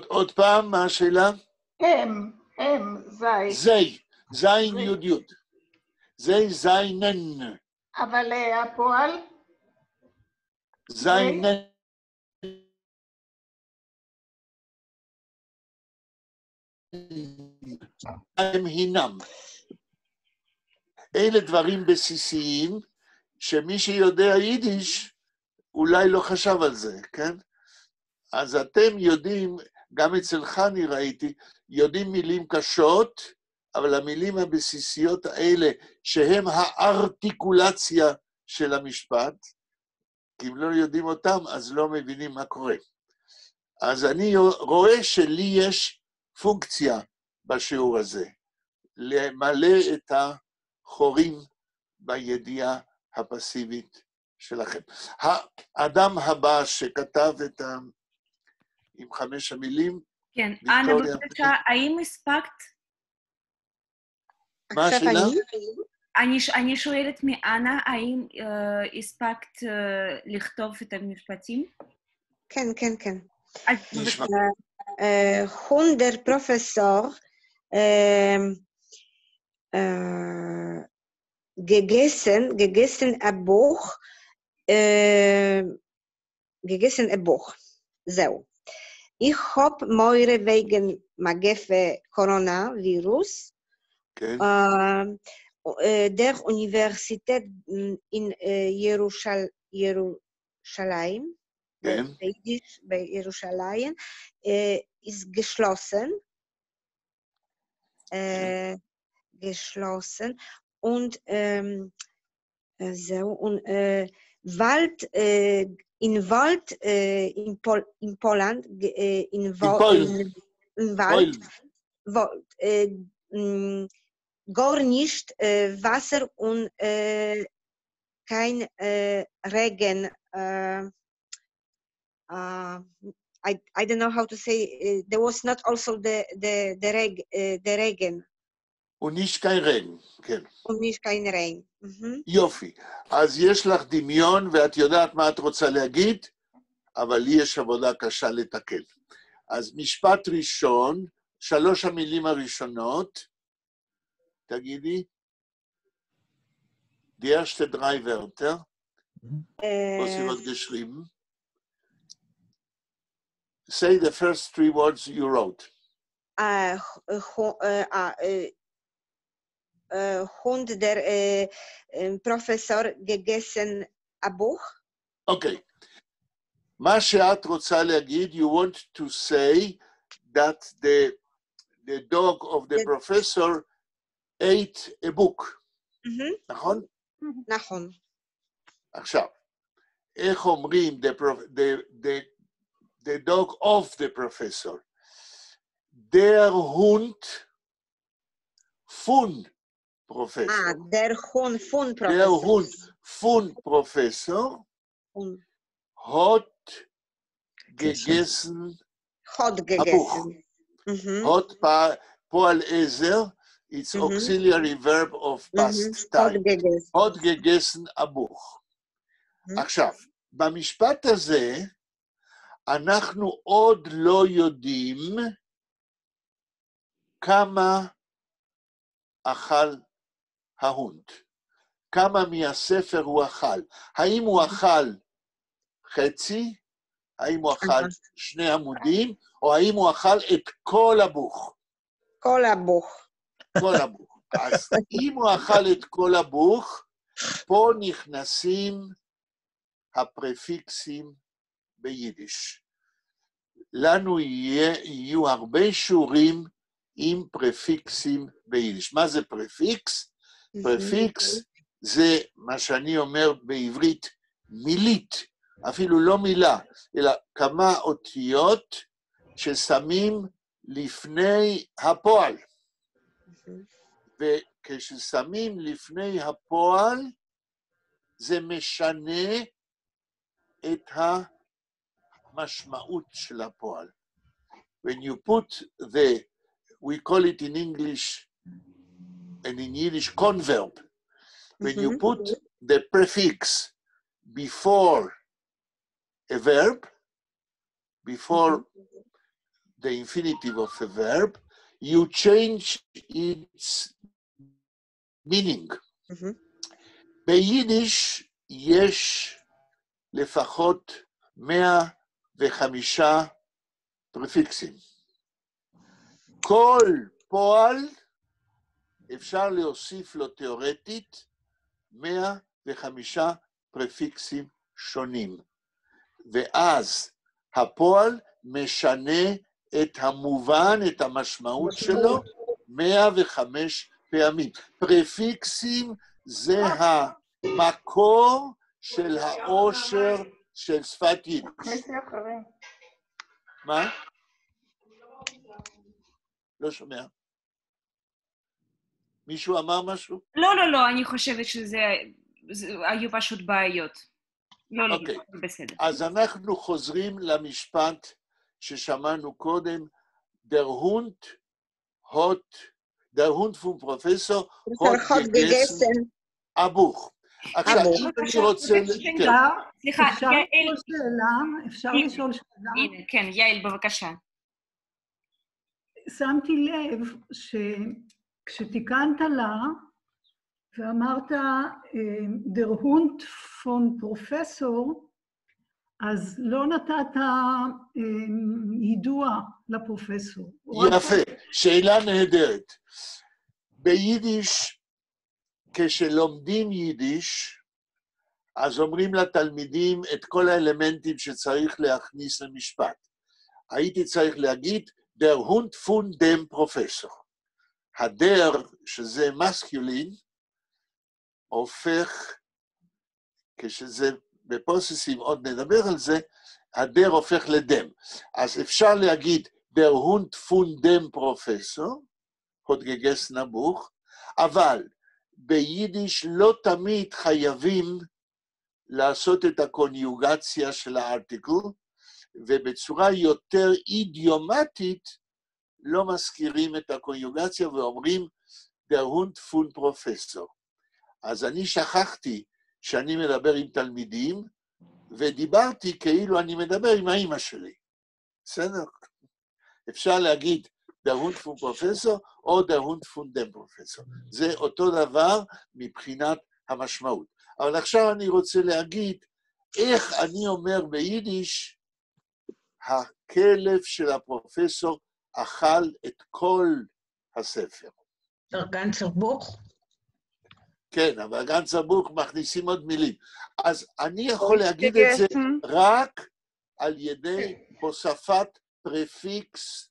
עוד פעם, מה השאלה? הם, זי. זי, זין יוד יוד. זי זיינן. אבל הפועל? זיינן. הם הינם. אלה דברים בסיסיים, שמי שיודע יידיש, אולי לא חשב על זה, כן? אז אתם יודעים, גם אצלך אני ראיתי, יודעים מילים קשות, אבל המילים הבסיסיות האלה, שהם הארטיקולציה של המשפט, כי אם לא יודעים אותם, אז לא מבינים מה קורה. אז אני רואה שלי יש פונקציה בשיעור הזה, למלא את החורים בידיעה הפסיבית שלכם. האדם הבא שכתב את עם 5 המילים, כן, אנה, בבקשה, האם הספקת? מה השאלה? אני שואלת מאנה, האם הספקת לכתוב את המשפטים? כן, כן, כן. נשמע. Und der Professor gegessen ein Buch. זהו. Ich hab Meure wegen Magefe Coronavirus der Universität in Jerusalem, bei Jerusalem, ist geschlossen. Und Wald, in Wald, in Poland, gar nicht Wasser und kein Regen. I don't know how to say. There was not also the Regen. וניש kein Regen, כן. וניש kein Regen. יופי. אז יש לך דמיון, ואת יודעת מה את רוצה להגיד, אבל לי יש עבודה קשה לתקן. אז משפט ראשון, 3 המילים הראשונות, תגידי. Die erste 3 Wörter. Was sie wird geschrieben? Say the first 3 words you wrote. Hund der Professor gegessen a Buch. Okay. מה שאת רוצה להגיד, you want to say that the dog of the professor ate a book. נכון? נכון. עכשיו, איך אומרים the dog of the professor? Der Hund von Professor. Der Hund von Professor. Der Hund von Professor hat gegessen Buch. Hat Poal Ezer, it's auxiliary verb of past time. Hat gegessen a Buch. עכשיו, במשפט הזה, אנחנו עוד לא יודעים כמה אכל ההונד, כמה מהספר הוא אכל. האם הוא אכל חצי, האם הוא אכל 2 עמודים, או האם הוא אכל את כל הבוך? כל הבוך. כל הבוך. אז אם הוא אכל את כל הבוך, פה נכנסים הפרפיקסים ביידיש. לנו יהיו הרבה שיעורים עם פרפיקסים ביידיש. מה זה פרפיקס? פרפיקס זה מה שאני אומר בעברית מילית, אפילו לא מילה, אלא כמה אותיות ששמים לפני הפועל. וכששמים לפני הפועל, זה משנה את המשמעות של הפועל. When you put we call it in English and in Yiddish converb. When you put the prefix before a verb, before the infinitive of a verb, you change its meaning. ביידיש יש לפחות 105 פרפיקסים. כל פועל אפשר להוסיף לו תיאורטית 105 פרפיקסים שונים. ואז הפועל משנה את המובן, את המשמעות שלו, 105 פעמים. פרפיקסים זה המקור של העושר של שפת יידיש. מה? לא שומע. מישהו אמר משהו? לא, אני חושבת שזה היו פשוט בעיות. לא, בסדר. אז אנחנו חוזרים למשפט ששמענו קודם, der Hund vom Professor hat gegessen הבוך. עכשיו, אם אני רוצה... סליחה, אפשר לשאול שאלה? הנה, כן, יעל, בבקשה. שמתי לב שכשתיקנת לה ואמרת der Hund von Professor, אז לא נתת יידוע לפרופסור. יפה, שאלה נהדרת. ביידיש, כשלומדים יידיש, אז אומרים לתלמידים את כל האלמנטים שצריך להכניס למשפט. הייתי צריך להגיד, der Hund von dem Professor. הדר, שזה מסקיולין, הופך, כשזה בפוססים, עוד נדבר על זה, הדר הופך לדם. אז אפשר להגיד, der Hund von dem Professor, hat gegessen הבוך, אבל ביידיש לא תמיד חייבים לעשות את הקוניוגציה של הארטיקל, ובצורה יותר אידיומטית לא מזכירים את הקוניוגציה ואומרים der Hund von Professor. אז אני שכחתי שאני מדבר עם תלמידים, ודיברתי כאילו אני מדבר עם האמא שלי. בסדר? אפשר להגיד der Hund von Professor או der Hund von dem Professor. זה אותו דבר מבחינת המשמעות. אבל עכשיו אני רוצה להגיד איך אני אומר ביידיש, הכלב של הפרופסור אכל את כל הספר. גנצר בוך? כן, אבל גנצר בוך מכניסים עוד מילים. אז אני יכול להגיד את זה רק על ידי הוספת פרפיקס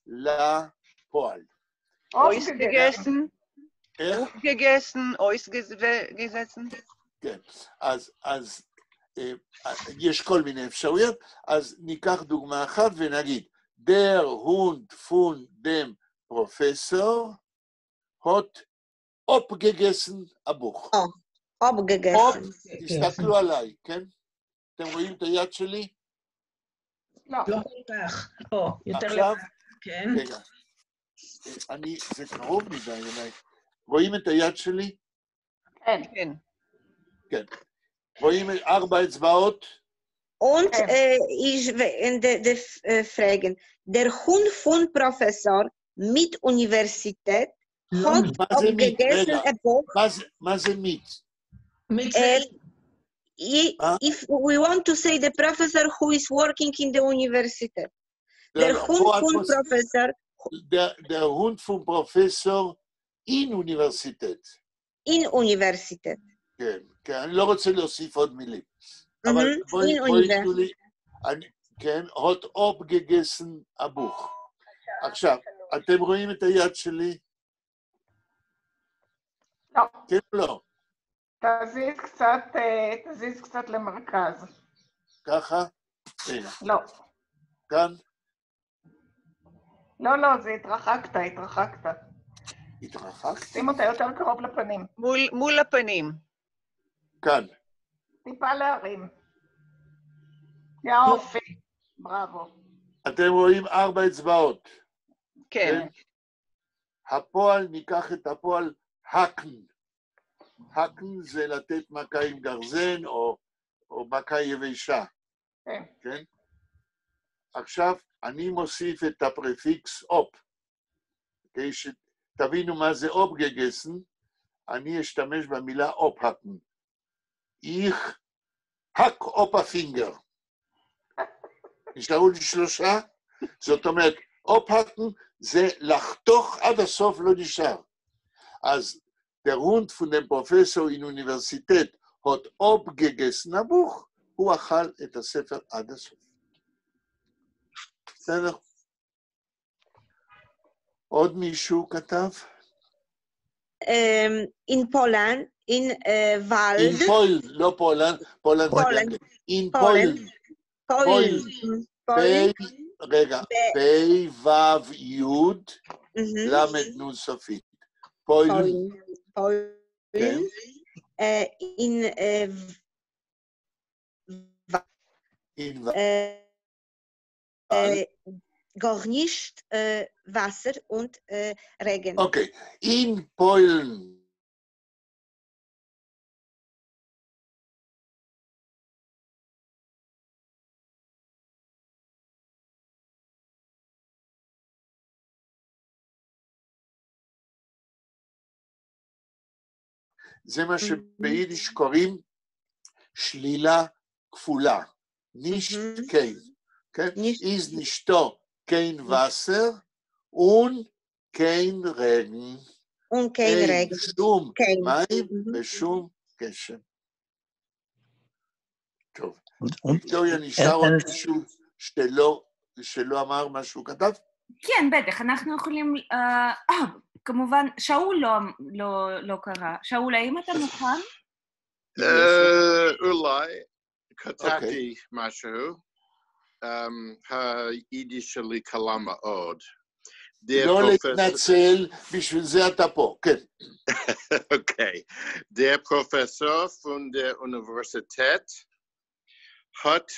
לפועל. Ausgegessen, aufgegessen, ausgesessen. כן, אז יש כל מיני אפשרויות, אז ניקח דוגמה אחת ונגיד, der Hund von dem Professor hat abgegessen הבוך. abgegessen. תסתכלו עליי, כן? אתם רואים את היד שלי? לא כל כך. יותר עכשיו, כן. רגע, זה קרוב מדי אליי. רואים את היד שלי? כן. כן. רואים 4 אצבעות? Und ich werde fragen, der Hund von Professor mit Universität hat abgegessen ein Buch. מה זה mit? If we want to say the professor who is working in the university, der Hund von Professor. Der Hund von Professor in Universität. In Universität. כן, כן, אני לא רוצה להוסיף עוד מילים. אבל בואי תנו לי, כן, hot abgegessen הבוך. עכשיו, אתם רואים את היד שלי? לא. כן או לא? תזיז קצת למרכז. ככה? הנה. לא. כאן? לא, זה התרחקת. התרחקת? שים אותה יותר קרוב לפנים. מול הפנים. כאן. טיפה להרים. יופי, בראבו. אתם רואים 4 אצבעות. כן. הפועל, ניקח את הפועל הקן. הקן זה לתת מכה עם גרזן או מכה יבשה. כן? עכשיו אני מוסיף את הפרפיקס אופ. כדי שתבינו מה זה אופ גגסן, אני אשתמש במילה אופ הקן. איך הק אופ הפינגר. נשארו לי 3, זאת אומרת, אופ הקן זה לחתוך עד הסוף לא נשאר. אז der Hund von dem Professor in Universität hat abgegessen ein Buch, הוא אכל את הספר עד הסוף. בסדר? עוד מישהו כתב? In Poland, in Wald. In Polen, לא פולנד, פולנד. In Polen. רגע, פי וו יוד, למד נון סופית. Polen. Gar nicht Wasser und Regen. Okay, in Polen. זה מה שביידיש קוראים שלילה כפולה. נישט קיין. איז נישטו קיין וסר und kein Regen. Und kein Regen. שום מים ושום גשם. טוב. ויקטוריה, נשאר עוד מישהו שלא אמר מה שהוא כתב? כן, בטח, אנחנו יכולים... כמובן, שאול לא קרא. שאול, האם אתה מוכן? אולי, כתבתי משהו. היידיש שלי קלה מאוד. לא להתנצל, בשביל זה אתה פה, כן. אוקיי. Der Professor von der Universität hat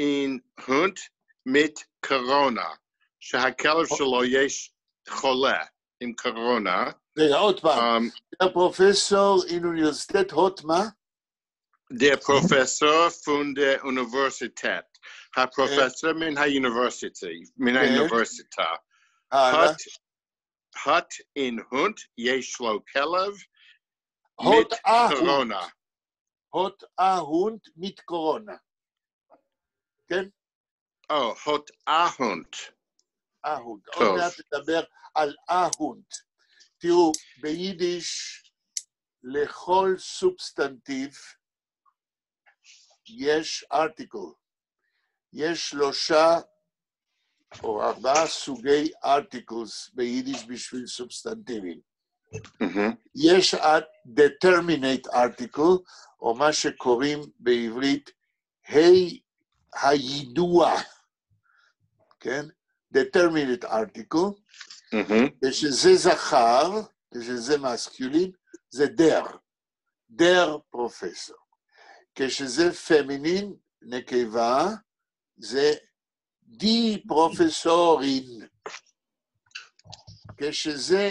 ihn Hund mit Corona, שהכלב שלו יש חולה. עם קורונה. רגע, עוד פעם. הפרופסור in Universität hat מה? Der Professor von der Universität. הפרופסור מן האוניברסיטה. hat in Hund, יש לו כלב, mit קורונה. hat a Hund mit קורונה. כן? hat a Hund. ההונד. עוד מעט נדבר על ההונד. תראו, ביידיש לכל סובסטנטיב יש ארטיקל. יש 3 או 4 סוגי ארטיקלס ביידיש בשביל סובסטנטיבים. יש determinate article, או מה שקוראים בעברית הידוע. כן? determinate article, כשזה זכר, כשזה מסקיולין, זה der פרופסור. כשזה פמינין, נקבה, זה די פרופסורין. כשזה,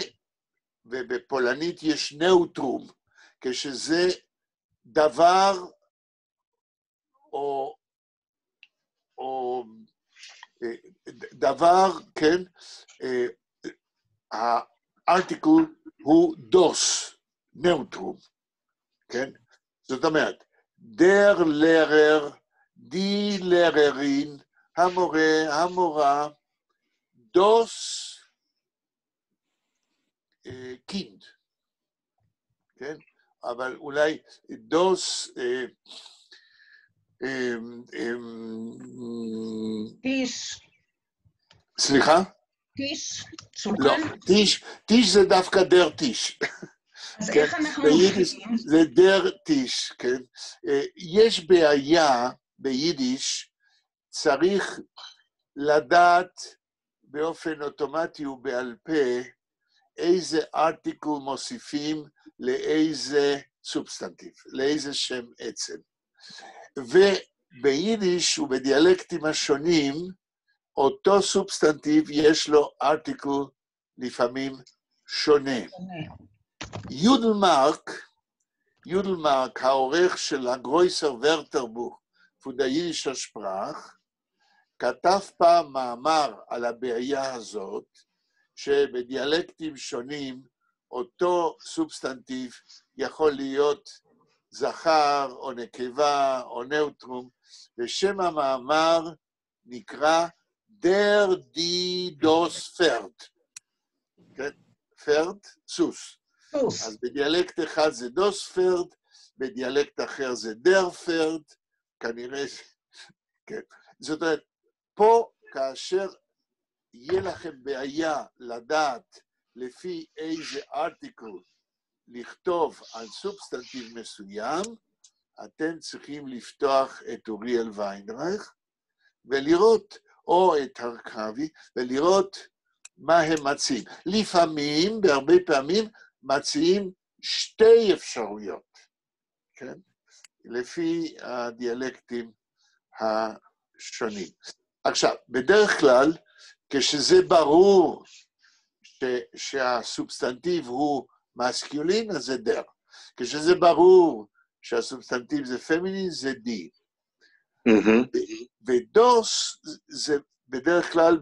ובפולנית יש נאוטרום, כשזה דבר או דבר, כן, הארטיקל הוא דוס, נאוטרום, כן? זאת אומרת, דר לרר, די לררין, המורה, המורה, דוס קינד, כן? אבל אולי דוס טיש. סליחה? טיש? לא, טיש זה דווקא דר טיש. אז איך אנחנו עושים? זה דר טיש, כן? יש בעיה ביידיש, צריך לדעת באופן אוטומטי ובעל פה איזה ארטיקל מוסיפים לאיזה סובסטנטיב, לאיזה שם עצם. וביידיש ובדיאלקטים השונים, אותו סובסטנטיב יש לו ארטיקל לפעמים שונה. יודלמרק, העורך של הגרויסר ורטרבוך, פון היידישער שפראך, כתב פעם מאמר על הבעיה הזאת, שבדיאלקטים שונים, אותו סובסטנטיב יכול להיות זכר או נקבה או נאוטרום, ושם המאמר נקרא דר די דוס פרד. כן? פרד, סוס. אז בדיאלקט אחד זה דוס פרד, בדיאלקט אחר זה דר פרד, כנראה, כן. זאת אומרת, פה כאשר יהיה לכם בעיה לדעת לפי איזה ארטיקל לכתוב על סובסטנטיב מסוים, אתם צריכים לפתוח את אוריאל ויינרייך ולראות, או את הרקבי, ולראות מה הם מציעים. לפעמים, בהרבה פעמים, מציעים שתי אפשרויות, כן? לפי הדיאלקטים השונים. עכשיו, בדרך כלל, כשזה ברור שהסובסטנטיב הוא מסקיולין, אז זה דר. כשזה ברור שהסובסטנטיב זה פמינין, זה די. ודוס זה בדרך כלל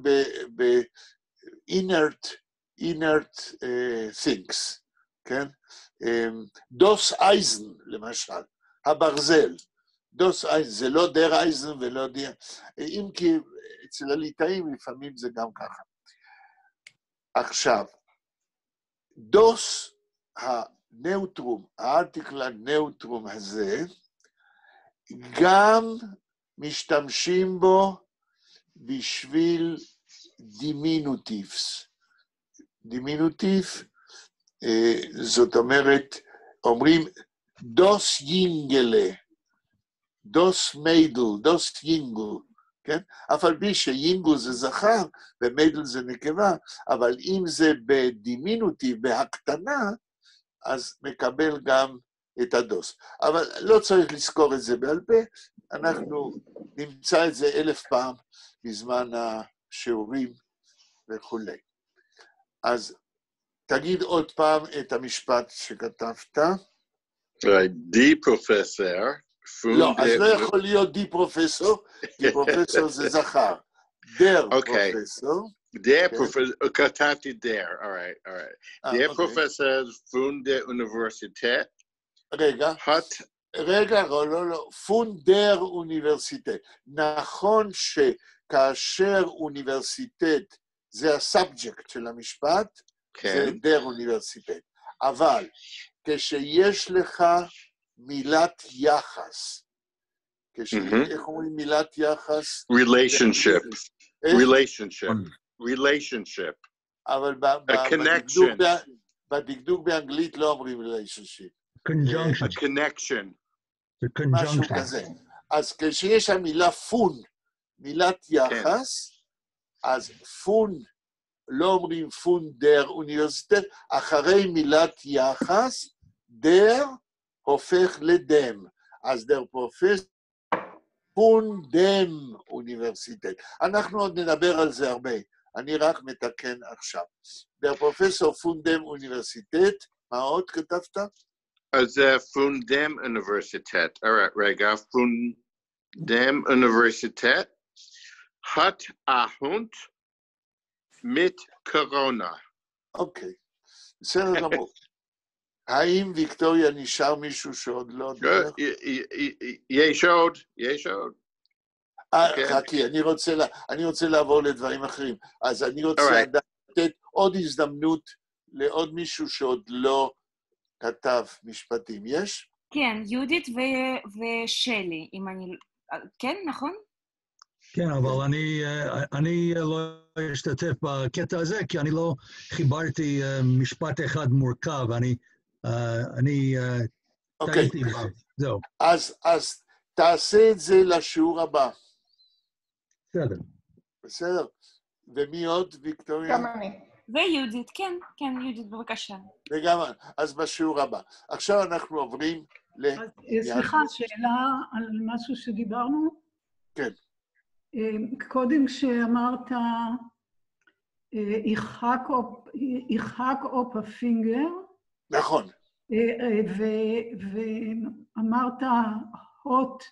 ב-inert things, כן? דוס אייזן, למשל, הברזל. דוס אייזן, זה לא דר אייזן ולא דר, אם כי אצל הליטאים לפעמים זה גם ככה. עכשיו, דוס הנאוטרום, הארטיקל הנאוטרום הזה, גם משתמשים בו בשביל דימינוטיבס. דימינוטיב, זאת אומרת, אומרים דוס יינגלה, דוס מיידל, דוס יינגל, כן? אף על פי שיינגל זה זכר ומיידל זה נקבה, אבל אם זה בדימינוטיב, בהקטנה, אז מקבל גם את הדוס. אבל לא צריך לזכור את זה בעל פה, אנחנו נמצא את זה 1000 פעם בזמן השיעורים וכו'. אז תגיד עוד פעם את המשפט שכתבת. די פרופסור. לא, אז לא יכול להיות די פרופסור, כי פרופסור זה זכר. דר פרופסור. דר פרופסור, כתבתי דר, all right. דר פרופסור פון דר אוניברסיטט. רגע, לא, פון דר אוניברסיטט. נכון שכאשר אוניברסיטט זה הסאבג'קט של המשפט, זה דר אוניברסיטט. אבל כשיש לך מילת יחס, איך אומרים מילת יחס? relationship. אבל בדקדוק באנגלית לא אומרים relationship. connection. משהו כזה. אז כשיש המילה פון, מילת יחס, אז פון, לא אומרים פון דר אוניברסיטט, אחרי מילת יחס, דר הופך לדם. אז דר פרופסור פון דם אוניברסיטט. אנחנו עוד נדבר על זה הרבה, אני רק מתקן עכשיו. דר פרופסור פון דם אוניברסיטט, מה עוד כתבת? אז פון דם אוניברסיטט, רגע, פון דם אוניברסיטט, hat a Hund mit Corona. אוקיי, בסדר גמור. האם ויקטוריה נשאר מישהו שעוד לא דיבר? יש עוד. חכי, אני רוצה לעבור לדברים אחרים. אז אני רוצה לתת עוד הזדמנות לעוד מישהו שעוד לא כתב משפטים. יש? כן, יהודית ושלי, אם אני... כן, נכון? כן, אבל אני לא אשתתף בקטע הזה, כי אני לא חיברתי משפט אחד מורכב, אני טעיתי בה, זהו. אז תעשה את זה לשיעור הבא. בסדר. בסדר. ומי עוד, ויקטוריה? גם אני. ויהודית, כן, יהודית, בבקשה. וגם, אז בשיעור הבא. עכשיו אנחנו עוברים סליחה, שאלה על משהו שדיברנו? כן. קודם כשאמרת, יחק אופ הפינגר. נכון. ואמרת, hot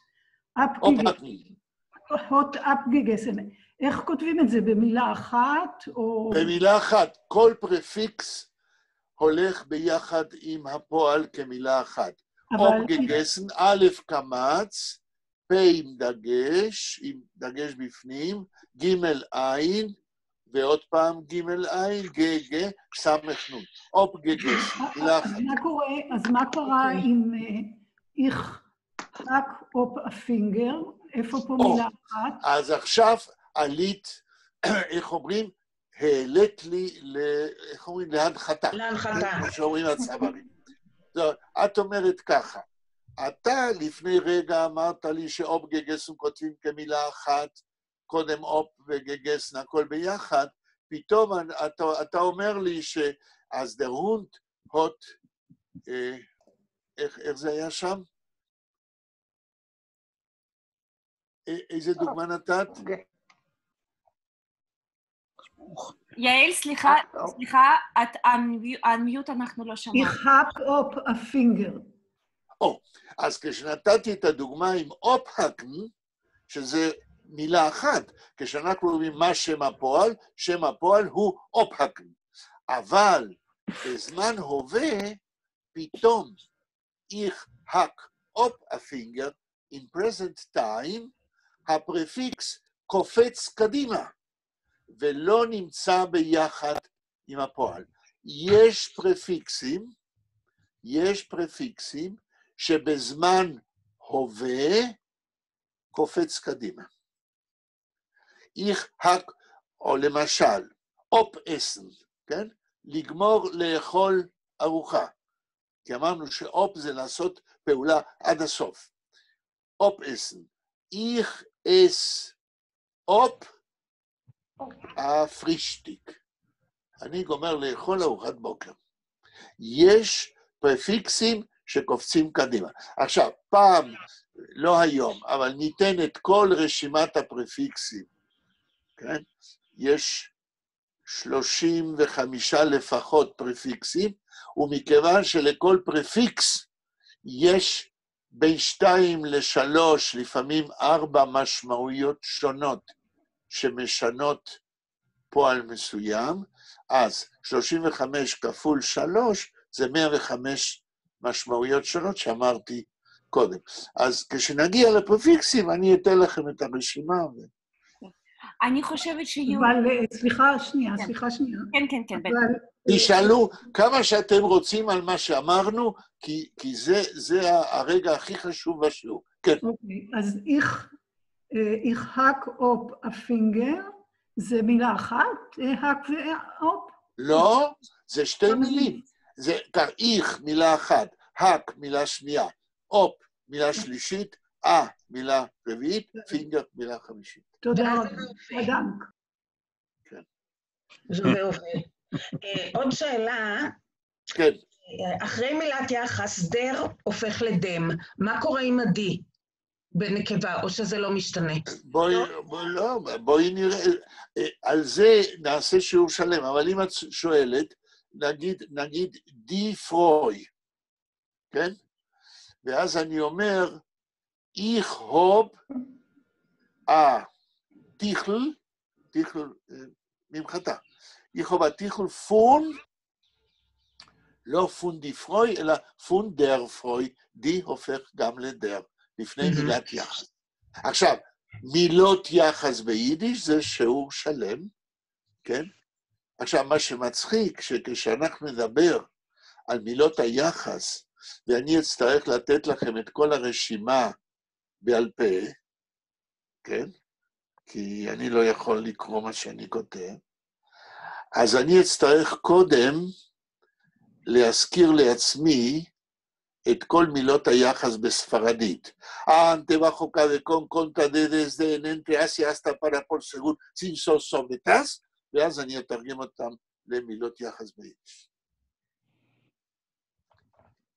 upgegessen. איך כותבים את זה? במילה אחת או... במילה אחת. כל פרפיקס הולך ביחד עם הפועל כמילה אחת. upgegessen, א' קמץ, פ' עם דגש בפנים, ג' עין, ועוד פעם ג' עין, ג' סמך נון. upgegessen, מילה אחת. אז מה קורה עם יחק אופ הפינגר? איפה פה מילה אחת? אז עכשיו עלית, איך אומרים? העלית לי, איך אומרים? להנחתה. להנחתה. כמו שאומרים הצברים. את אומרת ככה, אתה לפני רגע אמרת לי שאופ גגסן כותבים כמילה אחת, קודם אופ וגגסן, הכל ביחד, פתאום אתה אומר לי שאז דר הונד הוט, איך זה היה שם? איזה דוגמה נתת? יעל, סליחה, אנמיוט אנחנו לא שמענו. יחק אופ הפינגר. אז כשנתתי את הדוגמה עם אופהקן, שזה מילה אחת, כשאנחנו אומרים מה שם הפועל הוא אופהקן. אבל בזמן הווה, פתאום יחק אופ הפינגר, in present time, הפרפיקס קופץ קדימה, ולא נמצא ביחד עם הפועל. יש פרפיקסים שבזמן הווה קופץ קדימה. או למשל, אופ אסן, כן? לגמור לאכול ארוחה. כי אמרנו שאופ זה לעשות פעולה עד הסוף. אופ אסן. איך אס אופ הפרישטיק. אני גומר לאכול ארוחת בוקר. יש פרפיקסים שקופצים קדימה. עכשיו, פעם, לא היום, אבל ניתן את כל רשימת הפרפיקסים, כן? יש 35 לפחות פרפיקסים, ומכיוון שלכל פרפיקס יש בין 2 ל3, לפעמים 4 משמעויות שונות שמשנות פועל מסוים, אז 35 כפול 3 זה 105 משמעויות שונות שאמרתי קודם. אז כשנגיע לפרפיקסים, אני אתן לכם את הרשימה. אני חושבת שיהיו... אבל סליחה שנייה. כן, בטח. תשאלו כמה שאתם רוצים על מה שאמרנו, כי זה הרגע הכי חשוב בשיעור. כן. אוקיי, אז יחק אופ הפינגר, זה מילה אחת? הק ואופ? לא, זה שתי מילים. זה איך מילה אחת, הק מילה שנייה, אופ מילה שלישית, מילה רביעית, פינגר מילה חמישית. תודה רבה. כן. זה והווה. עוד שאלה. כן. אחרי מילת יחס, דר הופך לדם. מה קורה עם הדי בנקבה, או שזה לא משתנה? בואי נראה. על זה נעשה שיעור שלם, אבל אם את שואלת, נגיד די פרוי, כן? ואז אני אומר, איך הוב תיכל, ממחטה. יכולה תיכל פון, לא פון די פרוי, אלא פון דר פרוי, די הופך גם לדר, לפני מילת יחס. עכשיו, מילות יחס ביידיש זה שיעור שלם, כן? עכשיו, מה שמצחיק, שכשאנחנו נדבר על מילות היחס, ואני אצטרך לתת לכם את כל הרשימה בעל פה, כן? כי אני לא יכול לקרוא מה שאני כותב, אז אני אצטרך קודם להזכיר לעצמי את כל מילות היחס בספרדית. אנטה בחוקה וקון קונטה דדס דננטה אסי אסטה פרה פול סגון צינסו סובטס, ואז אני אתרגם אותם למילות יחס ביידיש.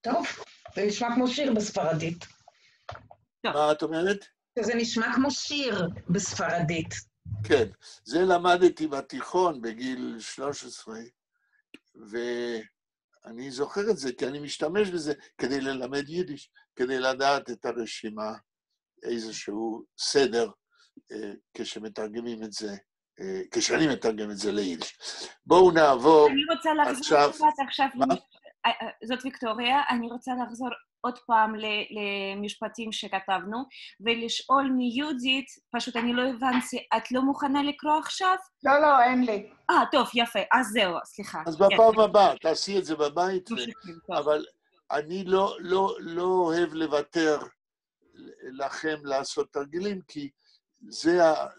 טוב, זה נשמע כמו שיר בספרדית. מה את אומרת? זה נשמע כמו שיר בספרדית. כן, זה למדתי בתיכון בגיל 13, ואני זוכר את זה, כי אני משתמש בזה כדי ללמד יידיש, כדי לדעת את הרשימה, איזשהו סדר, כשמתרגמים את זה, כשאני מתרגם את זה ליידיש. בואו נעבור עכשיו... אני רוצה לחזור עכשיו, זאת ויקטוריה, אני רוצה לחזור עוד פעם למשפטים שכתבנו, ולשאול מיהודית, פשוט אני לא הבנתי, את לא מוכנה לקרוא עכשיו? לא, אין לי. טוב, יפה, אז זהו, סליחה. אז בפעם הבאה, תעשי את זה בבית, אבל אני לא אוהב לוותר לכם לעשות תרגילים, כי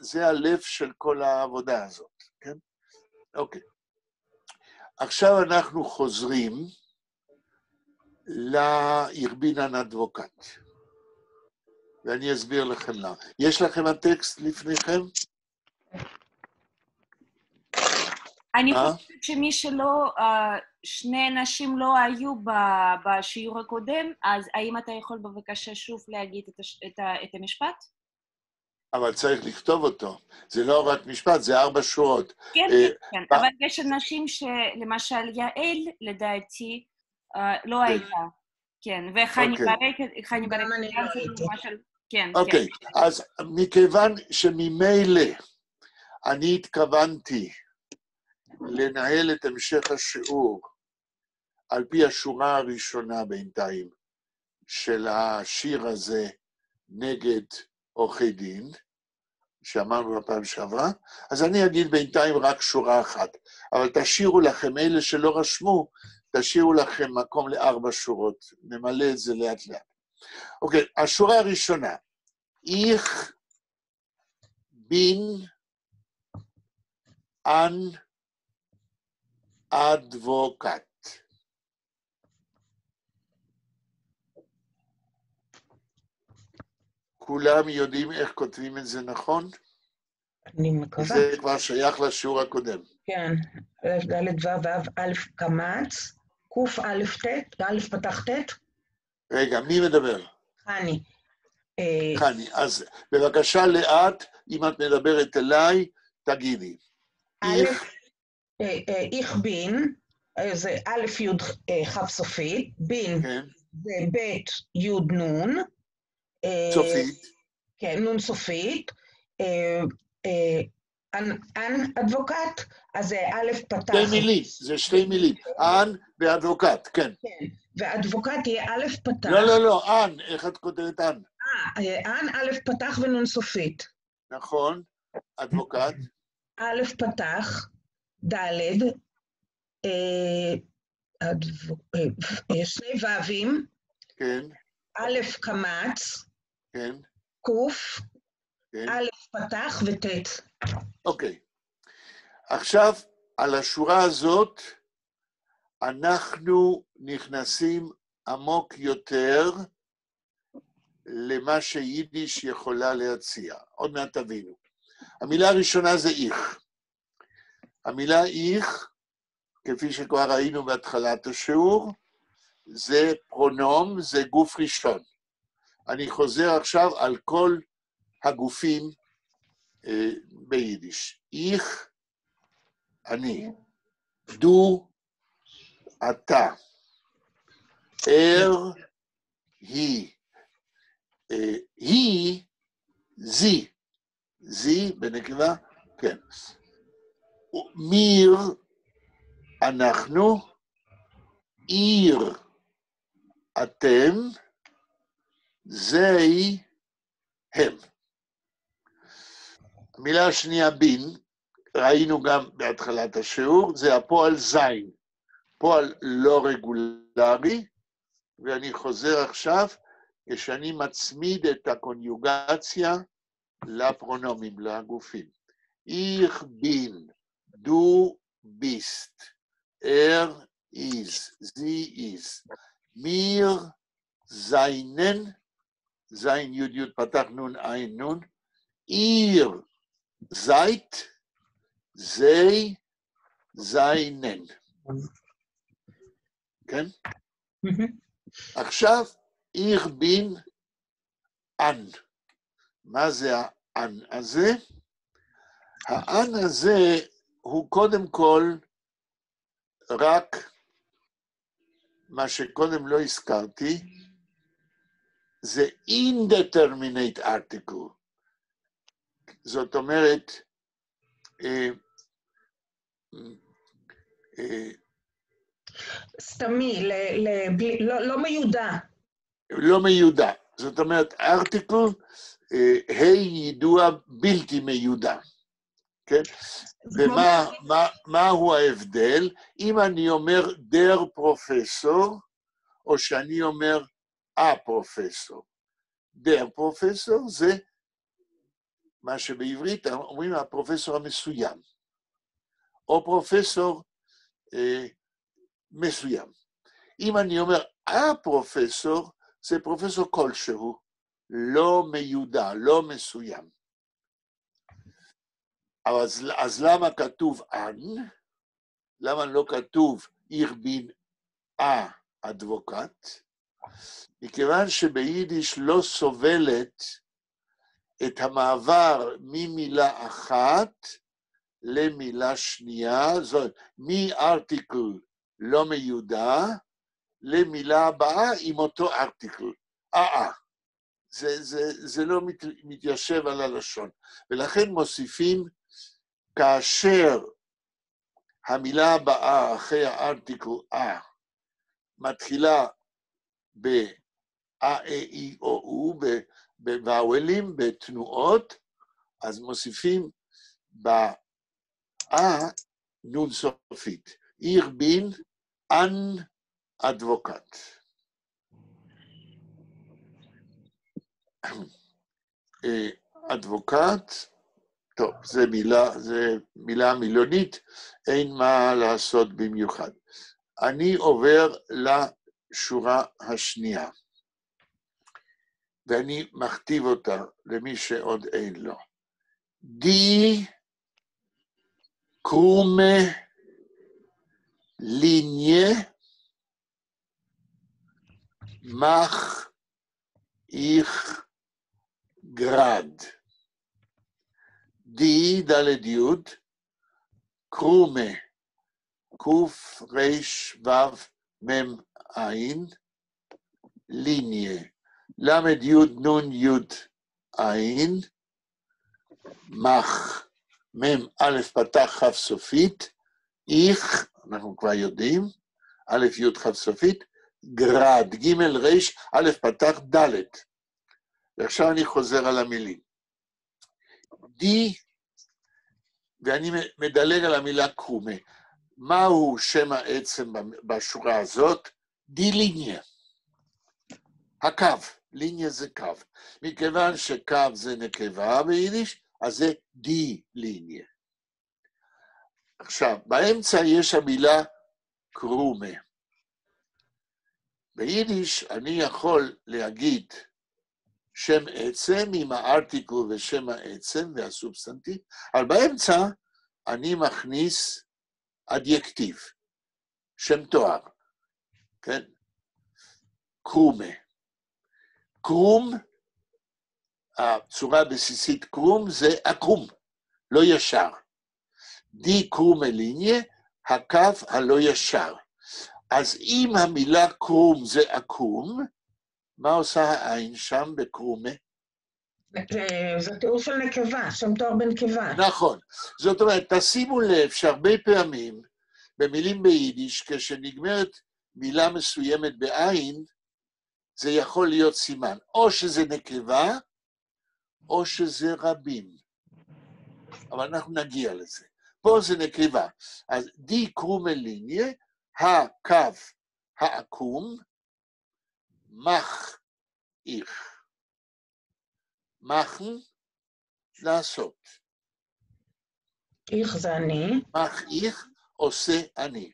זה הלב של כל העבודה הזאת, כן? אוקיי. עכשיו אנחנו חוזרים לאירבינן אדבוקט. ואני אסביר לכם למה. יש לכם הטקסט לפניכם? אני חושבת שמי שלא, שני אנשים לא היו בשיעור הקודם, אז האם אתה יכול בבקשה שוב להגיד את המשפט? אבל צריך לכתוב אותו. זה לא רק משפט, זה 4 שורות. כן, כן, אבל יש אנשים שלמשל יעל, לדעתי, לא הייתה. כן, וחני ברקת, למשל, כן. אוקיי, אז מכיוון שממילא אני התכוונתי לנהל את המשך השיעור על פי השורה הראשונה בינתיים של השיר הזה נגד עורכי דין, שאמרנו בפעם שעברה, אז אני אגיד בינתיים רק שורה אחת, אבל תשאירו לכם, אלה שלא רשמו, תשאירו לכם מקום ל4 שורות, נמלא את זה לאט לאט. אוקיי, השורה הראשונה, Ich bin ein Advokat. כולם יודעים איך כותבים את זה נכון? אני מקווה. זה כבר שייך לשיעור הקודם. כן, ד' ו' א' קמץ, ק' א' ט', א' פתח ט'. רגע, מי מדבר? חני. חני, אז בבקשה לאט, אם את מדברת אליי, תגידי. איך בין, זה א' י' כ' סופית, בין זה ב' י' נ', סופית. כן, נ' סופית, אן אדבוקט, אז זה א' פתח. 2 מילים, זה 2 מילים. אן ואדבוקט, כן. כן, ואדבוקט יהיה א' פתח. לא, אן, איך את כותבת אן? אן, א' פתח ונ' סופית. נכון, אדבוקט. א' פתח, ד', 2 ו'ים. כן. א' קמץ. כן. ק', א' פתח וט'. אוקיי. עכשיו, על השורה הזאת, אנחנו נכנסים עמוק יותר למה שיידיש יכולה להציע. עוד מעט תבינו. המילה הראשונה זה איך. המילה איך, כפי שכבר ראינו בהתחלת השיעור, זה פרונום, זה גוף ראשון. אני חוזר עכשיו על כל הגופים ביידיש. איך, אני. דו, אתה. היא. היא, זי. זי בנקבה, כן. מיר, אנחנו, עיר, אתם, זי, הם. המילה השנייה בין, ראינו גם בהתחלת השיעור, זה הפועל זין, פועל לא רגולרי, ואני חוזר עכשיו, כשאני מצמיד את הקוניוגציה לפרונומים, לגופים. Ich bin, du bist, ist, sie ist, mir seinen, sein Jud Jud פתח נון ein נון, ihr seid, sie seinen. כן? עכשיו, ich bin an. מה זה האן הזה? האן הזה הוא קודם כל רק מה שקודם לא הזכרתי, זה indeterminate article. זאת אומרת, סתמי, לא מיודע. לא מיודע. זאת אומרת, article, יידוע בלתי מיודע. כן? ומהו ההבדל? אם אני אומר דר פרופסור, או שאני אומר הפרופסור. דר פרופסור זה מה שבעברית אומרים הפרופסור המסוים, או פרופסור מסוים. אם אני אומר הפרופסור, זה פרופסור כלשהו, לא מיודע, לא מסוים. אז למה כתוב אן? למה לא כתוב איך בין אדבוקט? מכיוון שביידיש לא סובלת את המעבר ממילה אחת למילה שנייה, זאת מארטיקל לא מיודע למילה הבאה עם אותו ארטיקל. זה לא מתיישב על הלשון. ולכן מוסיפים, כאשר המילה הבאה אחרי הארטיקל מתחילה ב-A, E, O, U, בוואלים, בתנועות, אז מוסיפים נון סופית. Ich bin ein Advokat. אדבוקט, טוב, זה מילה מילונית, אין מה לעשות במיוחד. אני עובר לשורה השנייה, ואני מכתיב אותה למי שעוד אין לו. די קרומה ליניה מח איך גרד. די דלת יוד, קרומה, קוף ריש וו מם עין, ליניה, למד יוד נון יוד עין, מח, מם א' פתח חף סופית, איך, אנחנו כבר יודעים, א' יוד חף סופית, גרד, ג' ריש, א' פתח ד'. ועכשיו אני חוזר על המילים. די, ואני מדלג על המילה קרומה. מהו שם העצם בשורה הזאת? די ליניה. הקו, ליניה זה קו. מכיוון שקו זה נקבה ביידיש, אז זה די ליניה. עכשיו, באמצע יש המילה קרומה. ביידיש אני יכול להגיד שם עצם עם הארטיקל ושם העצם והסובסטנטיב, אבל באמצע אני מכניס אדיקטיב, שם תואר, כן? קרומה. קרום, הצורה הבסיסית קרום זה הקרום, לא ישר. די קרומה ליניה, הקו הלא ישר. אז אם המילה קרום זה עקום, מה עושה העין שם בקרומה? זה תיאור של נקבה, שם תואר בנקבה. נכון. זאת אומרת, תשימו לב שהרבה פעמים, במילים ביידיש, כשנגמרת מילה מסוימת בעין, זה יכול להיות סימן. או שזה נקבה, או שזה רבים. אבל אנחנו נגיע לזה. פה זה נקבה. אז די קרומליניה, הקו העקום, מח איך. מחן, לעשות. איך זה אני. מח איך עושה אני.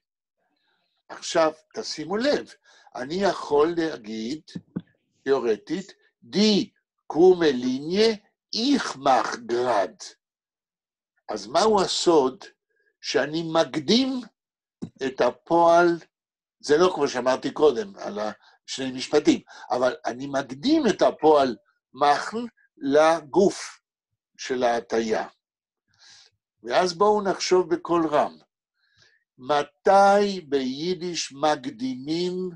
עכשיו, תשימו לב, אני יכול להגיד, תיאורטית, די קרומליניה, איך מח גרד. אז מהו הסוד? שאני מקדים את הפועל, זה לא כמו שאמרתי קודם, על שני משפטים, אבל אני מקדים את הפועל מחן לגוף של ההטיה. ואז בואו נחשוב בקול רם. מתי ביידיש מקדימים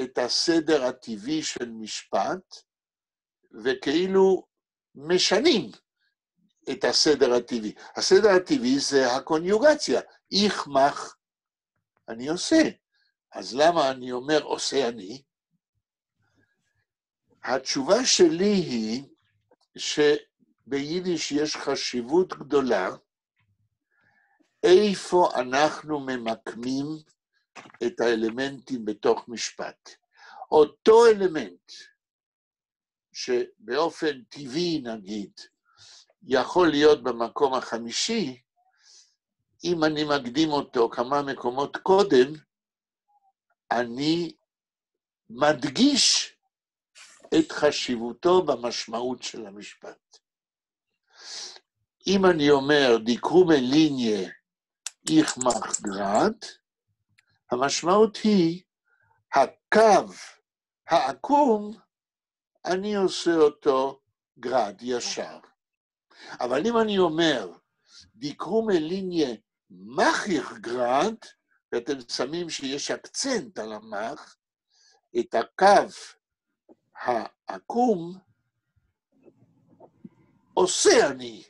את הסדר הטבעי של משפט, וכאילו משנים את הסדר הטבעי. הסדר הטבעי זה הקוניוגציה. איך מח אני עושה. אז למה אני אומר עושה אני? התשובה שלי היא שביידיש יש חשיבות גדולה איפה אנחנו ממקמים את האלמנטים בתוך משפט. אותו אלמנט שבאופן טבעי נגיד יכול להיות במקום החמישי, אם אני מקדים אותו כמה מקומות קודם, אני מדגיש את חשיבותו במשמעות של המשפט. אם אני אומר, די קרומליניה איך מח גרד, המשמעות היא, הקו העקום, אני עושה אותו גרד ישר. אבל אם אני אומר, די קרומליניה מח איך גרד, ואתם שמים שיש אקצנט על המח, את הקו העקום עושה אני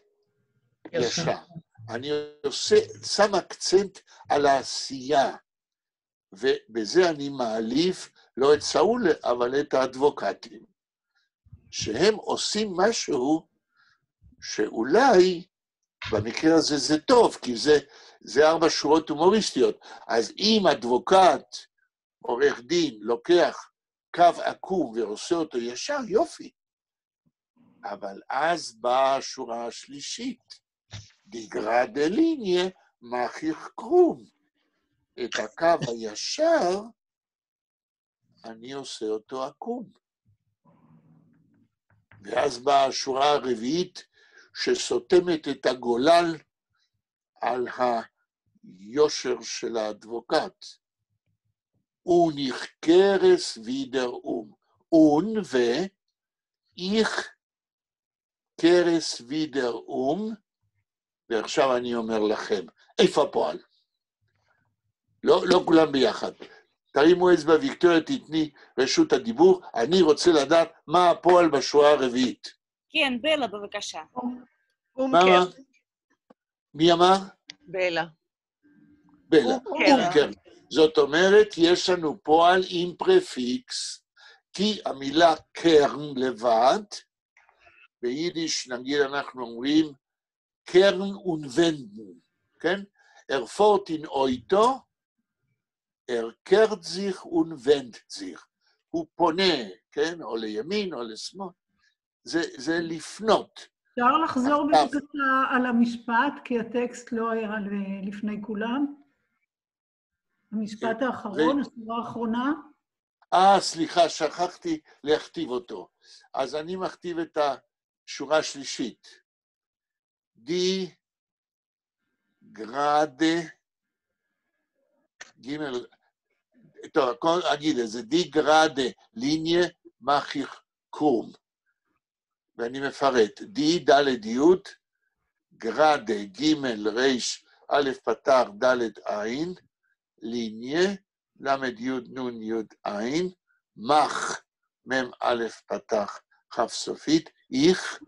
ישר. אני שם אקצנט על העשייה, ובזה אני מעליף לא את סאול, אבל את האדבוקטים, שהם עושים משהו שאולי במקרה הזה זה טוב, כי זה 4 שורות הומוריסטיות. אז אם אדבוקט, עורך דין, לוקח קו עקום ועושה אותו ישר, יופי. אבל אז באה השורה השלישית, די גרדה ליניה מח איך קרום. את הקו הישר, אני עושה אותו עקום. ואז באה השורה הרביעית, שסותמת את הגולל על היושר של האדבוקט. און איך קרס וידר און ואיך קרס וידר ועכשיו אני אומר לכם, איפה הפועל? לא כולם ביחד. תרימו אצבע, ויקטוריה, תתני רשות הדיבור, אני רוצה לדעת מה הפועל בשורה הרביעית. כן, בלה, בבקשה. מה? מי אמר? בלה. בלה, אומקר. זאת אומרת, יש לנו פועל עם פרפיקס, כי המילה קרן לבד, ביידיש נגיד אנחנו אומרים, קרן ונבנדן, כן? פורט אין אויטו, קרט זיך ונבנד זיך. הוא פונה, כן? או לימין או לשמאל. זה לפנות. אפשר לחזור בבקשה על המשפט, כי הטקסט לא היה לפני כולם. המשפט האחרון, השורה האחרונה. סליחה, שכחתי להכתיב אותו. אז אני מכתיב את השורה השלישית. די גרדה, גימל, טוב, אגיד את זה, די גרדה ליניה מח איך קרום. ואני מפרט, די דלת יוד, גרדה גימל ריש א' פתח דלת עין, ליניה, למד יוד נון יוד עין, מח מם א' פתח כף סופית, איך,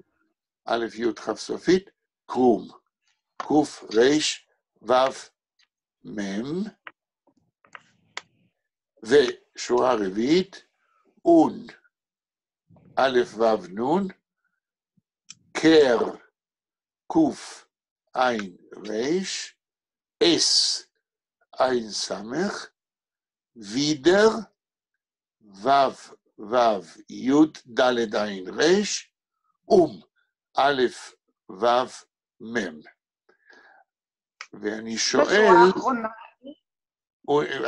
א' י' כ' סופית, קרום, קוף ריש וו מם, ושורה רביעית, און, א' וו נון, קר, קוף עין ריש, אס עין סמך, וידר, וו וו י' ד' עין ריש, א' וו מם. ואני שואל... בשורה האחרונה.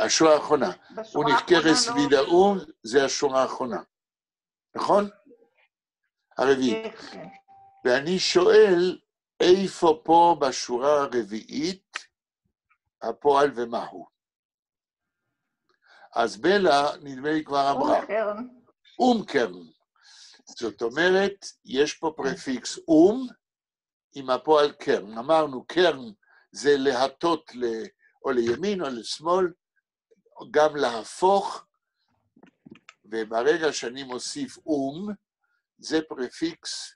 השורה האחרונה. הוא נחקרס וידאום, זה השורה האחרונה. נכון? הרביעית. ואני שואל, איפה פה בשורה הרביעית הפועל ומהו? אז בלה, נדמה לי כבר אמרה. קרן. זאת אומרת, יש פה פרפיקס עם הפועל קרן. אמרנו, קרן זה להטות או לימין או לשמאל, גם להפוך, וברגע שאני מוסיף זה פרפיקס,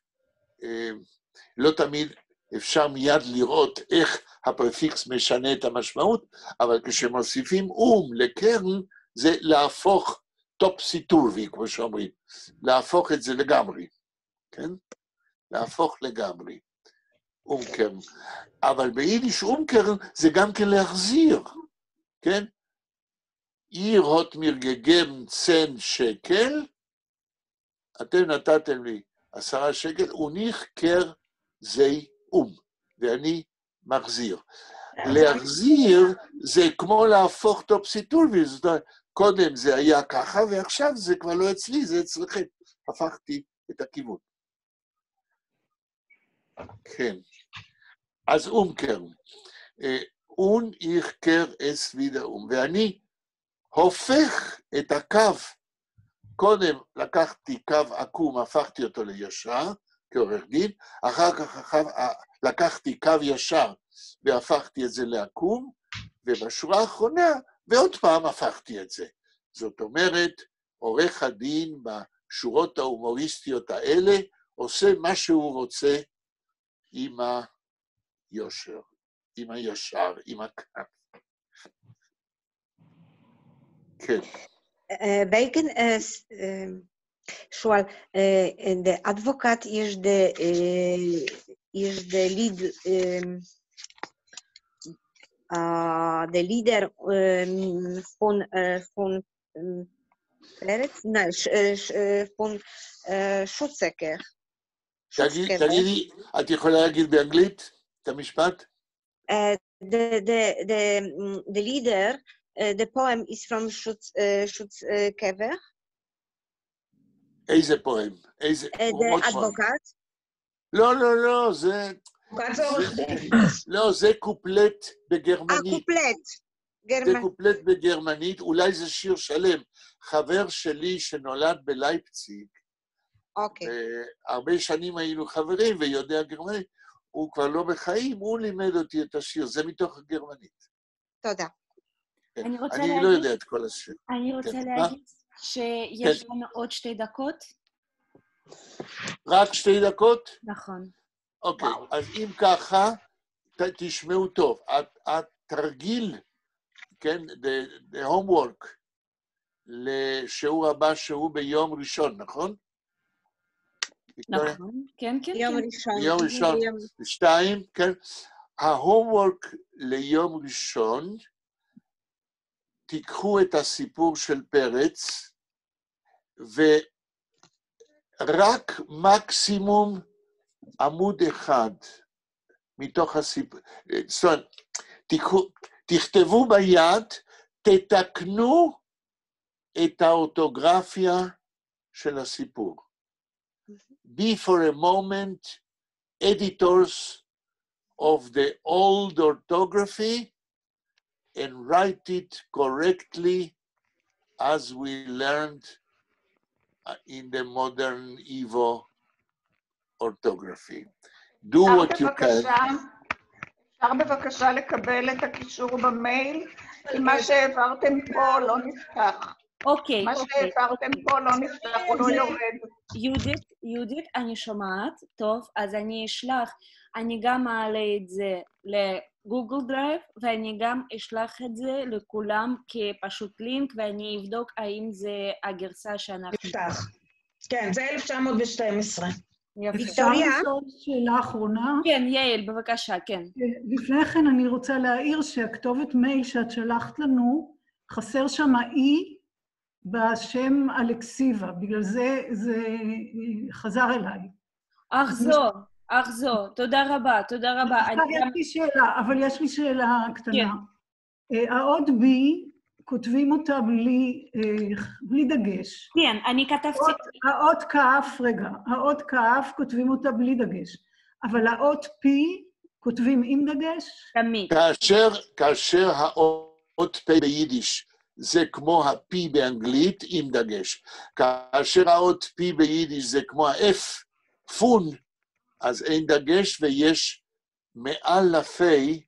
לא תמיד אפשר מיד לראות איך הפרפיקס משנה את המשמעות, אבל כשמוסיפים לקרן, זה להפוך טופסי-טורבי, כמו שאומרים, להפוך את זה לגמרי, כן? להפוך לגמרי, קרן. אבל ביידיש קרן זה גם כן להחזיר, כן? איר הוט מרגגם צן שקל, אתם נתתם לי 10 שקל, וניך קר זי ואני מחזיר. להחזיר זה כמו להפוך טופסי-טורבי, זאת אומרת, קודם זה היה ככה, ועכשיו זה כבר לא אצלי, זה אצלכם. הפכתי את הכיוון. כן. אז קרן. און איך קר אס וידה ואני הופך את הקו. קודם לקחתי קו עקום, הפכתי אותו לישר, כעורך דין, אחר כך לקחתי קו ישר והפכתי את זה לעקום, ובשורה האחרונה, ועוד פעם הפכתי את זה. זאת אומרת, עורך הדין בשורות ההומוריסטיות האלה, עושה מה שהוא רוצה עם היושר, עם הישר, עם הקו. כן. Bacon שואל, the advocate is the leader von Peretz? Nein, von Schutzekер. תגידי, את יכולה להגיד באנגלית את המשפט? The leader, the poem is from Schutzkever. איזה פועם? איזה... The advocate. לא, זה... לא, זה קופלט בגרמנית. קופלט. זה קופלט בגרמנית, אולי זה שיר שלם. חבר שלי שנולד בלייפציג, הרבה שנים היינו חברים ויודע גרמנית, הוא כבר לא בחיים, הוא לימד אותי את השיר, זה מתוך הגרמנית. תודה. אני לא יודע את כל השיר. אני רוצה להגיד שיש לנו עוד 2 דקות. רק 2 דקות? נכון. אוקיי, אז אם ככה, תשמעו טוב, התרגיל, כן, the homework, לשיעור הבא שהוא ביום ראשון, נכון? נכון, כן. יום ראשון, 2, כן. ההומוורק ליום ראשון, תיקחו את הסיפור של פרץ, ורק מקסימום עמוד אחד מתוך הסיפור, זאת אומרת, תכתבו ביד, תתקנו את האורתוגרפיה של הסיפור. Be for a moment editors of the old orthography and write it correctly as we learned in the modern Evo orthography. Do what you can. אפשר בבקשה לקבל את הקישור במייל, כי מה שהעברתם פה לא נפתח. אוקיי. מה שהעברתם פה לא נפתח, הוא לא יורד. יהודית, אני שומעת. טוב, אז אני אשלח, אני גם אעלה את זה לגוגל דרייב, ואני גם אשלח את זה לכולם כפשוט לינק, ואני אבדוק האם זה הגרסה שאנחנו... נפתח. כן, זה 1912. אפשר לשאול שאלה אחרונה? כן, יעל, בבקשה, כן. לפני כן אני רוצה להעיר שהכתובת מייל שאת שלחת לנו, חסר שם אי בשם אלכסיבה, בגלל זה חזר אליי. אך זו, תודה רבה. יש לי שאלה, אבל יש לי שאלה קטנה. האות בי, כותבים אותה בלי דגש. כן, אני כתבתי... האות כף, רגע, האות כף כותבים אותה בלי דגש, אבל האות פי כותבים עם דגש? תמיד. כאשר האות פי ביידיש זה כמו הפי באנגלית עם דגש, כאשר האות פי ביידיש זה כמו ה-F, פון, אז אין דגש ויש מעל לפי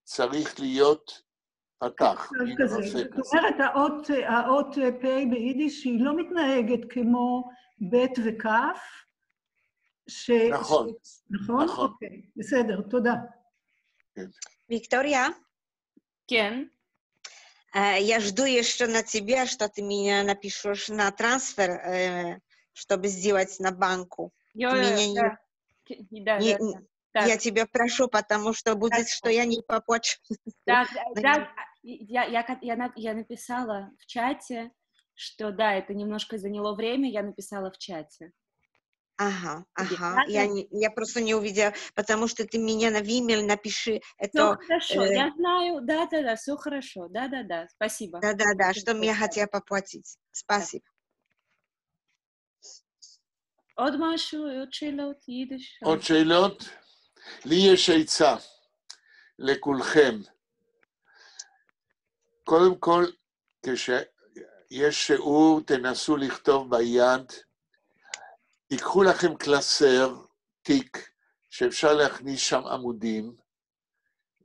צריך להיות פתח. זאת אומרת, האות פי ביידיש היא לא מתנהגת כמו ב' וכף. נכון. נכון? אוקיי, בסדר, תודה. Виктория? כן. Я жду еще на тебя, что ты меня напишешь на трансфер, чтобы сделать на банку. Я тебя прошу, потому что будет, что я не поплачу. Да, я написала в чате, что да, это немножко заняло время, я написала в чате. Ага. Я просто не увидела, потому что ты меня на Vimeo напиши. Все хорошо, я знаю, да, все хорошо, да, спасибо. Да, что мне хотела поплатить. Спасибо. עוד משהו, עוד שאלות, יידיש? עוד שאלות? לי יש עצה לכולכם. קודם כל, כשיש שיעור, תנסו לכתוב ביד, תיקחו לכם קלסר, תיק, שאפשר להכניס שם עמודים,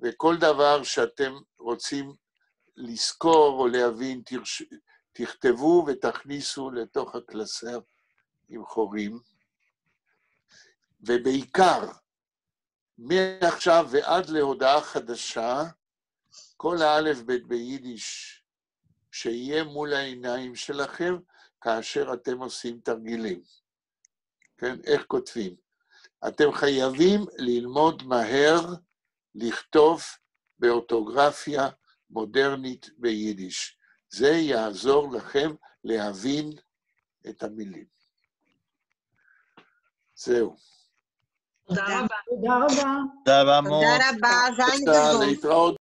וכל דבר שאתם רוצים לזכור או להבין, תכתבו ותכניסו לתוך הקלסר עם חורים, ובעיקר, מעכשיו ועד להודעה חדשה, כל האלף בית ביידיש שיהיה מול העיניים שלכם, כאשר אתם עושים תרגילים. כן, איך כותבים? אתם חייבים ללמוד מהר, לכתוב באורתוגרפיה מודרנית ביידיש. זה יעזור לכם להבין את המילים. זהו. תודה רבה. תודה רבה. להתראות.